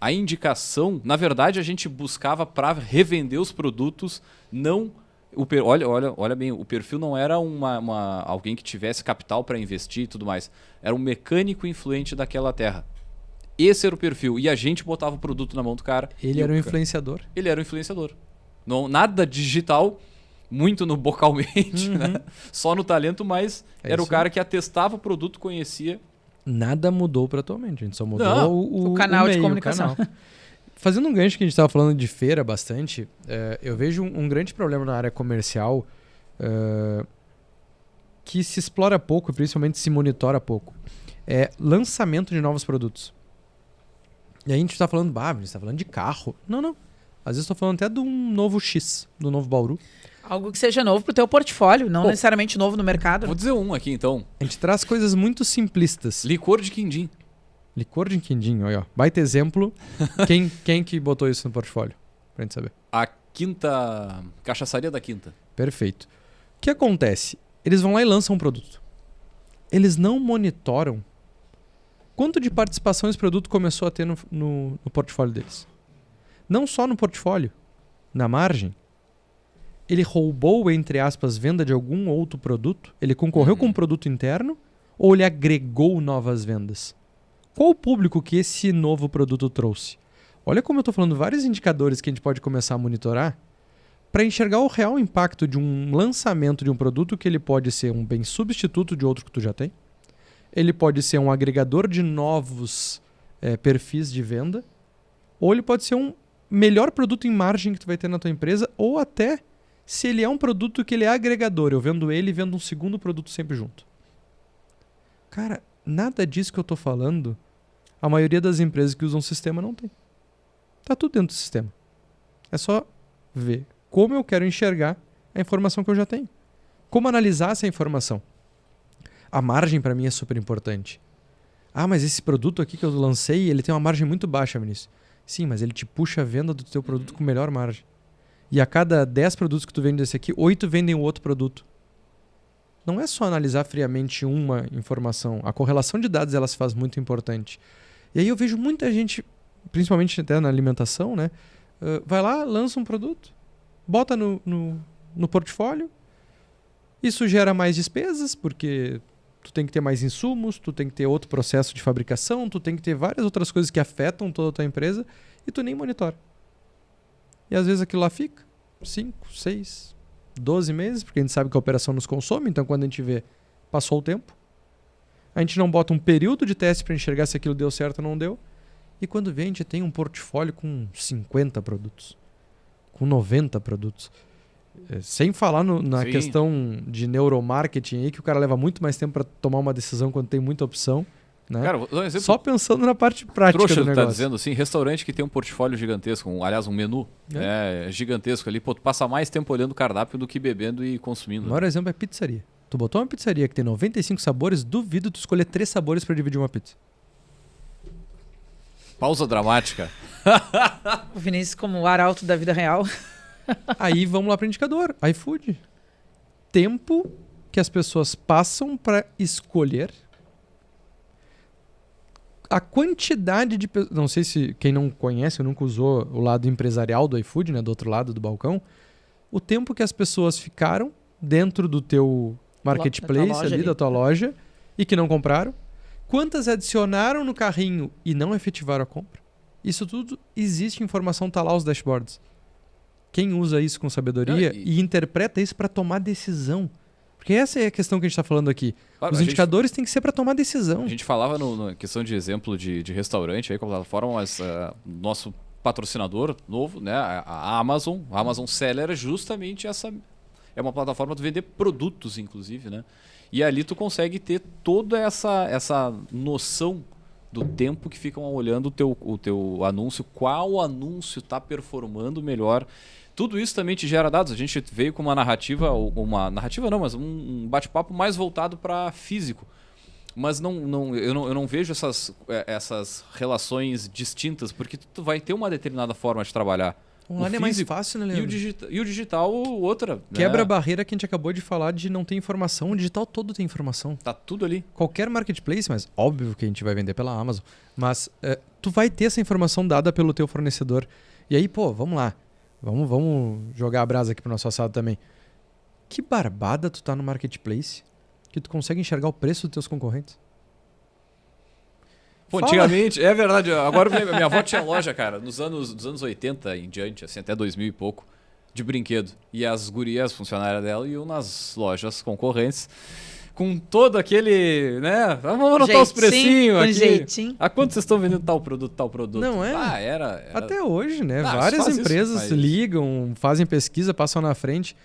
a indicação, na verdade, a gente buscava para revender os produtos, não... Olha bem, o perfil não era alguém que tivesse capital para investir e tudo mais. Era um mecânico influente daquela terra. Esse era o perfil. E a gente botava o produto na mão do cara. Ele era um influenciador. Ele era um influenciador. Não, nada digital, muito no bocalmente, né? Só no talento, mas era o cara que atestava o produto, conhecia. Nada mudou para atualmente, a gente só mudou Não, o canal de meio, comunicação. o canal. Fazendo um gancho que a gente estava falando de feira bastante, eu vejo um grande problema na área comercial que se explora pouco e principalmente se monitora pouco. É lançamento de novos produtos. E a gente está falando, a gente está falando de carro. Não. Às vezes estou falando até de um novo X, do novo Bauru. Algo que seja novo pro teu portfólio, não necessariamente novo no mercado. Vou dizer um aqui, então. A gente traz coisas muito simplistas. Licor de quindim. Licor de quindim, olha. Baita exemplo. Quem que botou isso no portfólio? Pra gente saber. A Quinta... Cachaçaria da Quinta. Perfeito. O que acontece? Eles vão lá e lançam um produto. Eles não monitoram quanto de participação esse produto começou a ter no portfólio deles. Não só no portfólio, na margem. Ele roubou, entre aspas, venda de algum outro produto? Ele concorreu com um produto interno? Ou ele agregou novas vendas? Qual o público que esse novo produto trouxe? Olha como eu estou falando vários indicadores que a gente pode começar a monitorar para enxergar o real impacto de um lançamento de um produto, que ele pode ser um bem substituto de outro que tu já tem. Ele pode ser um agregador de novos perfis de venda. Ou ele pode ser um melhor produto em margem que tu vai ter na tua empresa. Ou até se ele é um produto que ele é agregador. Eu vendo ele e vendo um segundo produto sempre junto. Cara, nada disso que eu estou falando, a maioria das empresas que usam o sistema não tem. Tá tudo dentro do sistema. É só ver como eu quero enxergar a informação que eu já tenho. Como analisar essa informação. A margem para mim é super importante. Mas esse produto aqui que eu lancei, ele tem uma margem muito baixa, Vinícius. Sim, mas ele te puxa a venda do teu produto com melhor margem. E a cada 10 produtos que tu vende desse aqui, 8 vendem o outro produto. Não é só analisar friamente uma informação. A correlação de dados ela se faz muito importante. E aí eu vejo muita gente, principalmente até na alimentação, né? Vai lá, lança um produto, bota no portfólio. Isso gera mais despesas, porque tu tem que ter mais insumos, tu tem que ter outro processo de fabricação, tu tem que ter várias outras coisas que afetam toda a tua empresa e tu nem monitora. E às vezes aquilo lá fica 5, 6, 12 meses, porque a gente sabe que a operação nos consome, então quando a gente vê, passou o tempo. A gente não bota um período de teste para enxergar se aquilo deu certo ou não deu. E quando vê, a gente tem um portfólio com 50 produtos, com 90 produtos. Sem falar na questão de neuromarketing aí, que o cara leva muito mais tempo para tomar uma decisão quando tem muita opção. Né? Cara, vou dar um exemplo. Só pensando na parte prática Trouxa, do negócio. tá dizendo assim, restaurante que tem um portfólio gigantesco, aliás, um menu gigantesco ali, tu passa mais tempo olhando o cardápio do que bebendo e consumindo. O maior exemplo é pizzaria. Tu botou uma pizzaria que tem 95 sabores, duvido tu escolher 3 sabores para dividir uma pizza. Pausa dramática. O Vinícius como o arauto da vida real. Aí vamos lá para o indicador. iFood. Tempo que as pessoas passam para escolher. A quantidade de... Não sei se quem não conhece ou nunca usou o lado empresarial do iFood, né, do outro lado do balcão. O tempo que as pessoas ficaram dentro do teu marketplace, da tua loja, e que não compraram. Quantas adicionaram no carrinho e não efetivaram a compra. Isso tudo existe, informação, tá lá os dashboards. Quem usa isso com sabedoria e interpreta isso para tomar decisão. Porque essa é a questão que a gente está falando aqui. Claro, os indicadores têm que ser para tomar decisão. A gente falava na questão de exemplo de restaurante aí com a plataforma, mas nosso patrocinador novo, né, a Amazon Seller, é justamente essa... é uma plataforma de vender produtos, inclusive, né? E ali tu consegue ter toda essa noção do tempo que ficam olhando o teu anúncio, qual anúncio está performando melhor. Tudo isso também te gera dados. A gente veio com uma narrativa mas um bate-papo mais voltado para físico. Mas eu não vejo essas relações distintas, porque tu vai ter uma determinada forma de trabalhar. Online é mais fácil, né, Leandro? E o digital, outra. Quebra a barreira que a gente acabou de falar de não ter informação. O digital todo tem informação. Tá tudo ali. Qualquer marketplace, mas óbvio que a gente vai vender pela Amazon. Mas tu vai ter essa informação dada pelo teu fornecedor. E aí, pô, vamos lá. Vamos jogar a brasa aqui pro nosso assado também. Que barbada tu tá no marketplace que tu consegue enxergar o preço dos teus concorrentes. Pô, antigamente, é verdade, agora minha avó tinha loja, cara, dos anos 80 em diante, assim, até 2000 e pouco, de brinquedo. E as gurias, funcionárias dela, iam nas lojas concorrentes com todo aquele, né, vamos anotar os precinhos aqui. Jeitinho. A quanto vocês estão vendendo tal produto? Não é? Era... Até hoje, né? Várias empresas ligam, fazem pesquisa, passam na frente.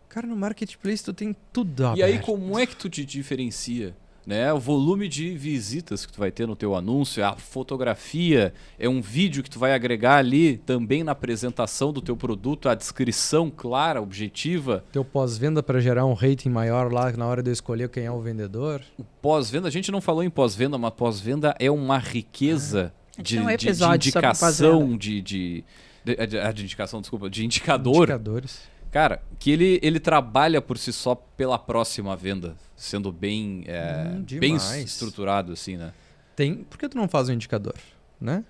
Cara, no marketplace tu tem tudo aberto. E aí como é que tu te diferencia? Né? O volume de visitas que tu vai ter no teu anúncio, a fotografia, é um vídeo que tu vai agregar ali também na apresentação do teu produto, a descrição clara, objetiva. Teu pós-venda para gerar um rating maior lá na hora de eu escolher quem é o vendedor. O pós-venda, a gente não falou em pós-venda, mas pós-venda é uma riqueza de indicação, de indicação, desculpa, de indicador. Indicadores. Cara, que ele trabalha por si só pela próxima venda, sendo bem estruturado, assim, né? Por que tu não faz um indicador, né?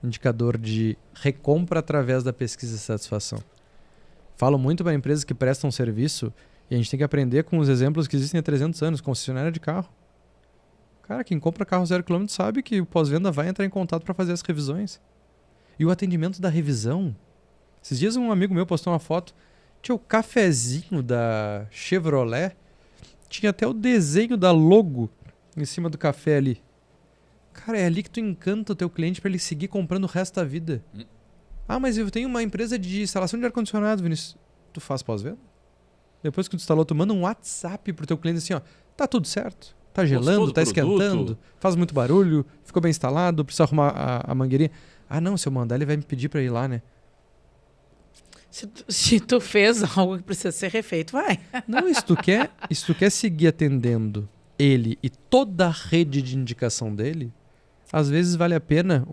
Indicador de recompra através da pesquisa de satisfação. Falo muito para empresas que prestam serviço e a gente tem que aprender com os exemplos que existem há 300 anos, concessionária de carro. Cara, quem compra carro 0 km sabe que o pós-venda vai entrar em contato para fazer as revisões. E o atendimento da revisão. Esses dias um amigo meu postou uma foto. Tinha o cafezinho da Chevrolet, tinha até o desenho da logo em cima do café ali. Cara, é ali que tu encanta o teu cliente para ele seguir comprando o resto da vida. Ah, mas eu tenho uma empresa de instalação de ar-condicionado, Vinícius. Tu faz pós-venda? Depois que tu instalou, tu manda um WhatsApp pro teu cliente assim, ó, tá tudo certo, tá gelando, tá esquentando, faz muito barulho, ficou bem instalado, precisa arrumar a mangueirinha. Ah, não, se eu mandar ele vai me pedir para ir lá, né? Se tu fez algo que precisa ser refeito, vai. Não, se tu quer seguir atendendo ele e toda a rede de indicação dele, às vezes vale a pena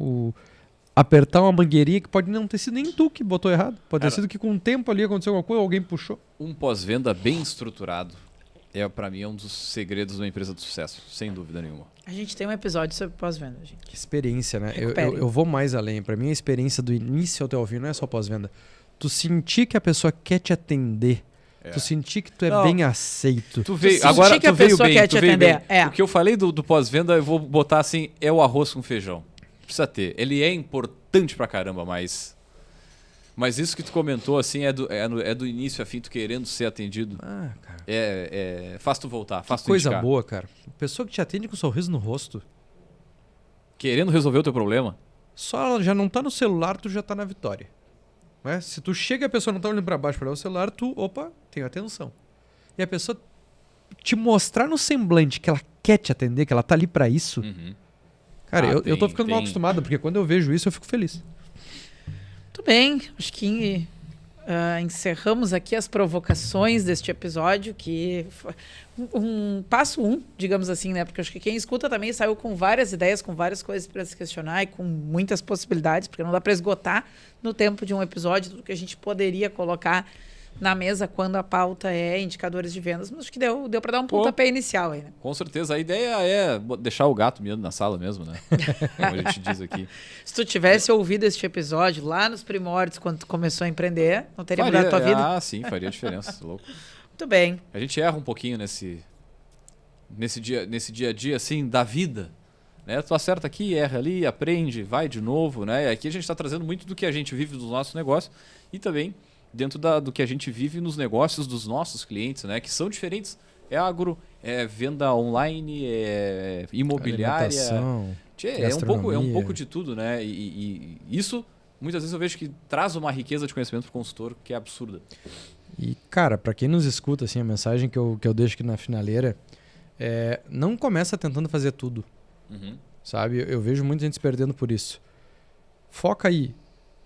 apertar uma mangueirinha que pode não ter sido nem tu que botou errado. Pode ter sido que com o tempo ali aconteceu alguma coisa, alguém puxou. Um pós-venda bem estruturado para mim, é um dos segredos da empresa de sucesso, sem dúvida nenhuma. A gente tem um episódio sobre pós-venda, gente. Que experiência, né? Eu vou mais além. Para mim, a experiência do início até o fim não é só pós-venda. Tu sentir que a pessoa quer te atender. Tu sentir que tu é bem aceito. Agora que a pessoa quer te atender. O que eu falei do pós-venda, eu vou botar assim, é o arroz com feijão. Precisa ter. Ele é importante pra caramba, mas isso que tu comentou, assim, é do início a fim, tu querendo ser atendido. Ah, cara. Faz tu voltar, faz tu coisa indicar. Boa, cara. Pessoa que te atende com um sorriso no rosto. Querendo resolver o teu problema. Só ela já não tá no celular, tu já tá na vitória. Né? Se tu chega e a pessoa não tá olhando pra baixo para o celular, tenho atenção. E a pessoa te mostrar no semblante que ela quer te atender, que ela tá ali para isso. Cara, eu tô ficando mal acostumado, porque quando eu vejo isso eu fico feliz. Muito bem, acho que encerramos aqui as provocações deste episódio, que passo digamos assim, né? Porque acho que quem escuta também saiu com várias ideias, com várias coisas para se questionar e com muitas possibilidades, porque não dá para esgotar no tempo de um episódio tudo que a gente poderia colocar na mesa quando a pauta é indicadores de vendas, mas acho que deu para dar um pontapé inicial aí, né? Com certeza. A ideia é deixar o gato miando na sala mesmo, né? Como a gente diz aqui. Se tu tivesse ouvido este episódio lá nos primórdios, quando tu começou a empreender, não teria mudado a tua vida? Ah, sim, faria diferença. Louco. Muito bem. A gente erra um pouquinho nesse dia a dia, assim, da vida. Né? Tu acerta aqui, erra ali, aprende, vai de novo, né? E aqui a gente está trazendo muito do que a gente vive do nosso negócio e também dentro do que a gente vive nos negócios dos nossos clientes, né? Que são diferentes. É agro, é venda online, é imobiliária. É um pouco de tudo, né? E isso, muitas vezes eu vejo que traz uma riqueza de conhecimento para o consultor que é absurda. E, cara, pra quem nos escuta, assim, a mensagem que eu deixo aqui na finaleira é: não começa tentando fazer tudo, sabe? Eu vejo muita gente se perdendo por isso. Foca aí,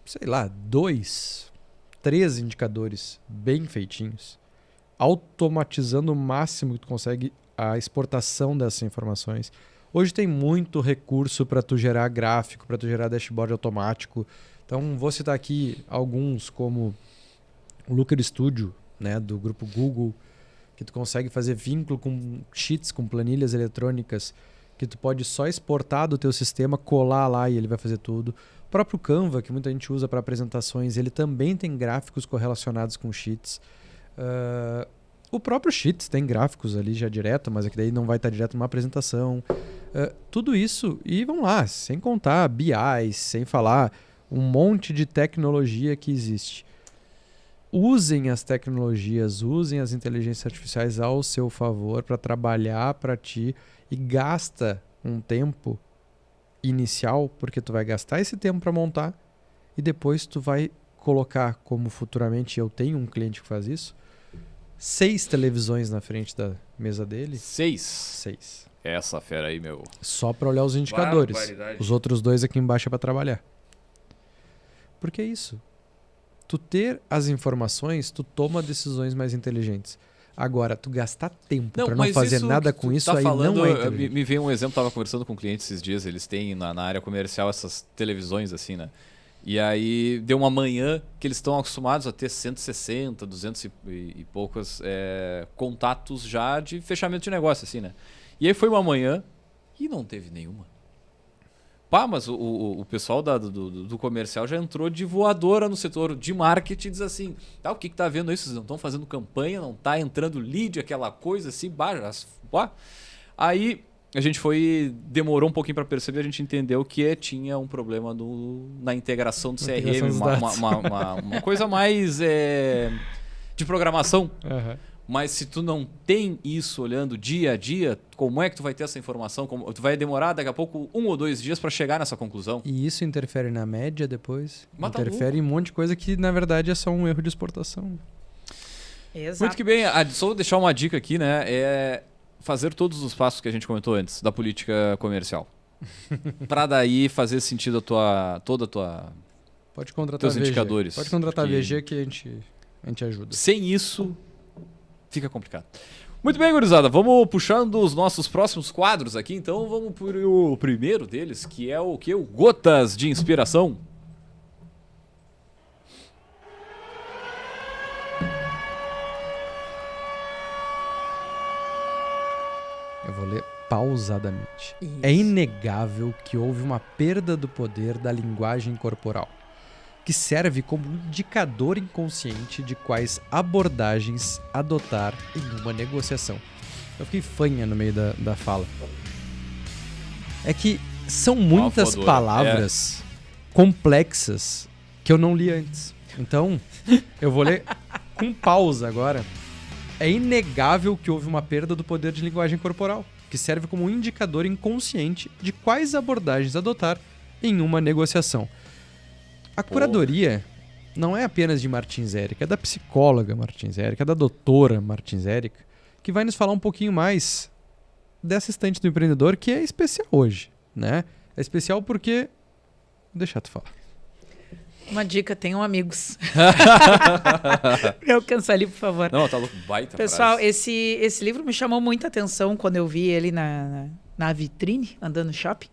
sei lá, 2, 3 indicadores bem feitinhos, automatizando o máximo que tu consegue a exportação dessas informações. Hoje tem muito recurso para tu gerar gráfico, para tu gerar dashboard automático. Então, vou citar aqui alguns, como o Looker Studio, né, do grupo Google, que tu consegue fazer vínculo com sheets, com planilhas eletrônicas, que tu pode só exportar do teu sistema, colar lá e ele vai fazer tudo. O próprio Canva, que muita gente usa para apresentações, ele também tem gráficos correlacionados com sheets. O próprio Sheets tem gráficos ali já direto, mas é que daí não vai estar direto numa apresentação. Tudo isso, e vamos lá, sem contar BI, sem falar um monte de tecnologia que existe. Usem as tecnologias, usem as inteligências artificiais ao seu favor para trabalhar para ti e gasta um tempo inicial, porque tu vai gastar esse tempo para montar e depois tu vai colocar, como futuramente eu tenho um cliente que faz isso, 6 televisões na frente da mesa dele. 6. Essa fera aí, meu. Só para olhar os indicadores. Barbaridade. Os outros 2 aqui embaixo é para trabalhar. Porque é isso. Tu ter as informações, tu toma decisões mais inteligentes. Agora, tu gastar tempo para não fazer nada com isso, aí não é inteligente. Me veio um exemplo, tava conversando com um cliente esses dias, eles têm na área comercial essas televisões assim, né? E aí deu uma manhã que eles estão acostumados a ter 160, 200 e poucos contatos já de fechamento de negócio, assim, né? E aí foi uma manhã e não teve nenhuma. Pá, mas o pessoal do comercial já entrou de voadora no setor de marketing e diz assim, tá, o que tá vendo isso? Vocês não estão fazendo campanha, não tá entrando lead, aquela coisa assim, pá. Aí a gente demorou um pouquinho para perceber, a gente entendeu que tinha um problema na integração do CRM, uma coisa mais de programação. Mas se tu não tem isso olhando dia a dia, como é que tu vai ter essa informação? Tu vai demorar daqui a pouco 1 ou 2 dias para chegar nessa conclusão. E isso interfere na média depois? Interfere em um monte de coisa que na verdade é só um erro de exportação. Exato. Muito que bem, só vou deixar uma dica aqui, né? É fazer todos os passos que a gente comentou antes da política comercial. Para daí fazer sentido toda a tua... Pode contratar teus VG. indicadores. Pode contratar a VG que a gente ajuda. Sem isso, fica complicado. Muito bem, gurizada. Vamos puxando os nossos próximos quadros aqui. Então vamos por o primeiro deles, que é o Gotas de Inspiração. Eu vou ler pausadamente. Isso. É inegável que houve uma perda do poder da linguagem corporal, que serve como indicador inconsciente de quais abordagens adotar em uma negociação. Eu fiquei fanha no meio da fala. É que são muitas palavras complexas que eu não li antes. Então, eu vou ler com pausa agora. É inegável que houve uma perda do poder de linguagem corporal, que serve como um indicador inconsciente de quais abordagens adotar em uma negociação. A curadoria não é apenas de Martins Érica, é da psicóloga Martins Érica, é da doutora Martins Érica, que vai nos falar um pouquinho mais dessa estante do empreendedor, que é especial hoje, né? É especial porque... Vou deixar tu falar. Uma dica, tenham amigos. Pra alcançar ali, por favor. Não, tá louco, baita Pessoal, frase. esse livro me chamou muita atenção quando eu vi ele na vitrine, andando no shopping.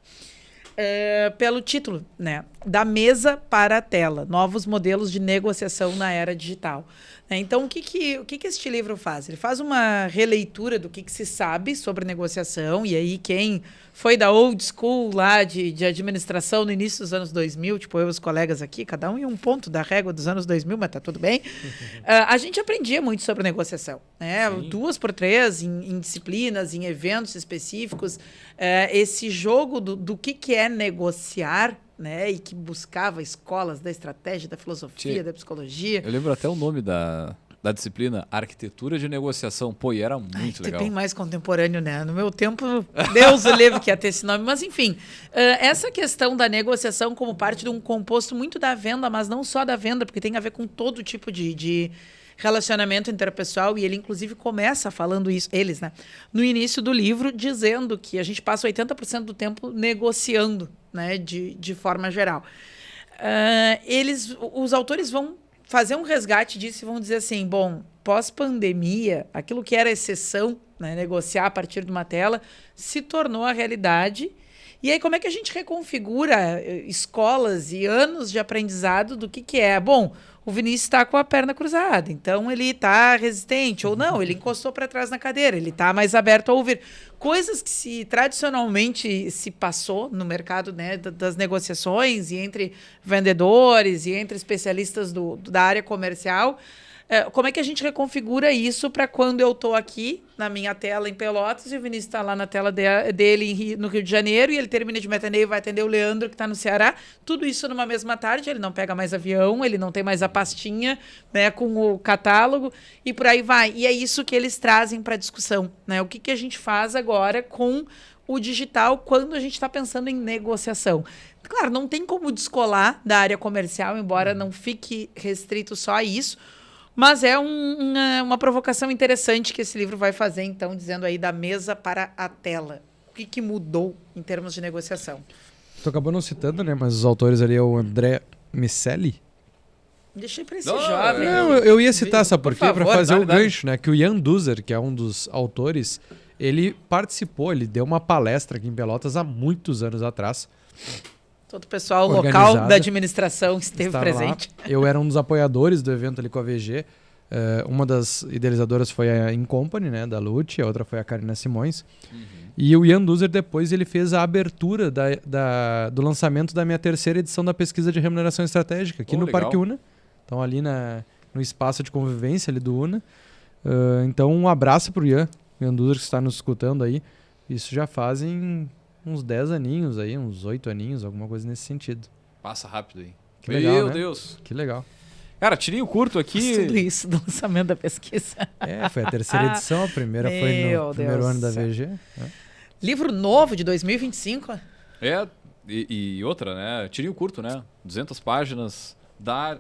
Pelo título, né? Da mesa para a tela, novos modelos de negociação na era digital. Então, o que este livro faz? Ele faz uma releitura do que se sabe sobre negociação, e aí quem foi da old school lá de administração no início dos anos 2000, tipo eu e os colegas aqui, cada um em um ponto da régua dos anos 2000, mas tá tudo bem, a gente aprendia muito sobre negociação, né? 2 por 3 em disciplinas, em eventos específicos, esse jogo do que é negociar, né, e que buscava escolas da estratégia, da filosofia, da psicologia. Eu lembro até o nome da disciplina, Arquitetura de Negociação. Pô, e era muito legal. Bem mais contemporâneo, né? No meu tempo, Deus o livre que ia ter esse nome. Mas, enfim, essa questão da negociação como parte de um composto muito da venda, mas não só da venda, porque tem a ver com todo tipo de relacionamento interpessoal, e ele inclusive começa falando isso, eles, né, no início do livro, dizendo que a gente passa 80% do tempo negociando, né, de forma geral. Os autores vão fazer um resgate disso e vão dizer assim, bom, pós-pandemia, aquilo que era exceção, né, negociar a partir de uma tela, se tornou a realidade. E aí, como é que a gente reconfigura escolas e anos de aprendizado do que é? Bom, o Vinícius está com a perna cruzada, então ele está resistente, ou não, ele encostou para trás na cadeira, ele está mais aberto a ouvir. Coisas que tradicionalmente se passou no mercado, né, das negociações e entre vendedores e entre especialistas da área comercial. Como é que a gente reconfigura isso para quando eu estou aqui na minha tela em Pelotas e o Vinícius está lá na tela dele no Rio de Janeiro e ele termina de me atender e vai atender o Leandro que está no Ceará, tudo isso numa mesma tarde, ele não pega mais avião, ele não tem mais a pastinha, né, com o catálogo e por aí vai. E é isso que eles trazem para a discussão, né? O que a gente faz agora com o digital quando a gente está pensando em negociação. Claro, não tem como descolar da área comercial, embora não fique restrito só a isso. Mas é uma provocação interessante que esse livro vai fazer, então, dizendo aí da mesa para a tela. O que mudou em termos de negociação? Tu acabou não citando, né? Mas os autores ali é o André Miceli. Deixei para esse jovem. Não, eu ia citar, sabe por quê? Para fazer o gancho, né? Que o Ian Duzer, que é um dos autores, ele participou, ele deu uma palestra aqui em Pelotas há muitos anos atrás. Todo o pessoal local da administração que esteve presente. Lá. Eu era um dos apoiadores do evento ali com a VG. Uma das idealizadoras foi a Incompany, né, da Lute, a outra foi a Karina Simões. Uhum. E o Ian Duzer depois ele fez a abertura do lançamento da minha 3ª edição da pesquisa de remuneração estratégica, aqui no legal. Parque Una. Então ali no espaço de convivência ali do Una. Então um abraço para o Ian Duzer que está nos escutando aí. Isso já fazem uns 10 aninhos aí, uns 8 aninhos, alguma coisa nesse sentido. Passa rápido aí. Que legal, Meu né? Deus. Que legal. Cara, tirinho curto aqui. Tudo isso do lançamento da pesquisa. Foi a 3ª edição, a primeira foi no primeiro ano da VG. Livro novo de 2025? E outra, né? Tirinho curto, né? 200 páginas da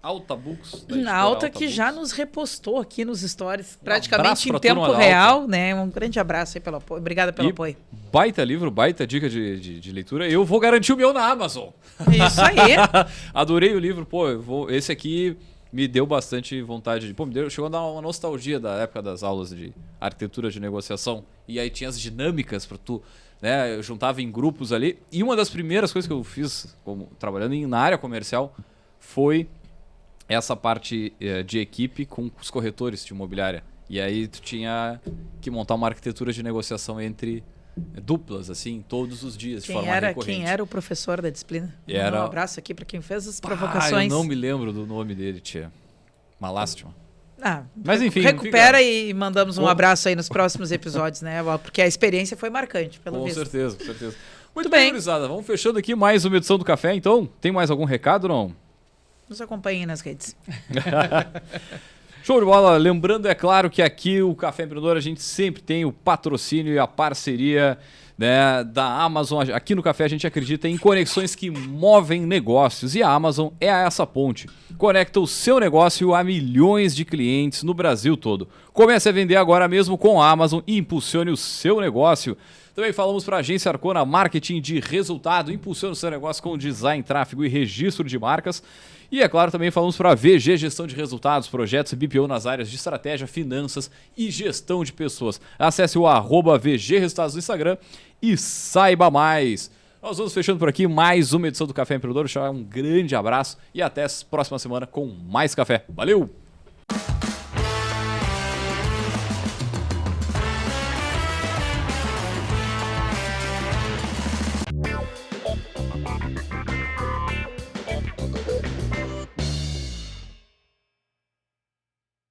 Alta Books. Na Alta que já nos repostou aqui nos stories, praticamente em tempo real, né? Um grande abraço aí pelo apoio. Obrigada pelo apoio. Baita livro, baita dica de leitura. Eu vou garantir o meu na Amazon. Isso aí. Adorei o livro. Esse aqui me deu bastante vontade. Chegou a dar uma nostalgia da época das aulas de arquitetura de negociação. E aí tinha as dinâmicas para tu, né? Eu juntava em grupos ali. E uma das primeiras coisas que eu fiz, trabalhando na área comercial, foi essa parte de equipe com os corretores de imobiliária. E aí tu tinha que montar uma arquitetura de negociação entre duplas, assim, todos os dias, de forma recorrente. Quem era o professor da disciplina? Um abraço aqui para quem fez as provocações. Eu não me lembro do nome dele, tia. Uma lástima. Mas enfim. Recupera e mandamos um abraço aí nos próximos episódios, né? Porque a experiência foi marcante, pelo visto. Com certeza. Muito bem, gurizada. Vamos fechando aqui mais uma edição do Café, então. Tem mais algum recado, não? Nos acompanhem nas redes. Show de bola. Lembrando, é claro, que aqui o Café Empreendedor a gente sempre tem o patrocínio e a parceria, né, da Amazon. Aqui no Café a gente acredita em conexões que movem negócios e a Amazon é essa ponte. Conecta o seu negócio a milhões de clientes no Brasil todo. Comece a vender agora mesmo com a Amazon e impulsione o seu negócio. Também falamos para a agência Arcona Marketing de Resultado. Impulsione o seu negócio com design, tráfego e registro de marcas. E, é claro, também falamos para a VG Gestão de Resultados, projetos e BPO nas áreas de estratégia, finanças e gestão de pessoas. Acesse o @VG Resultados no Instagram e saiba mais. Nós vamos fechando por aqui mais uma edição do Café Empreendedor. Um grande abraço e até a próxima semana com mais café. Valeu!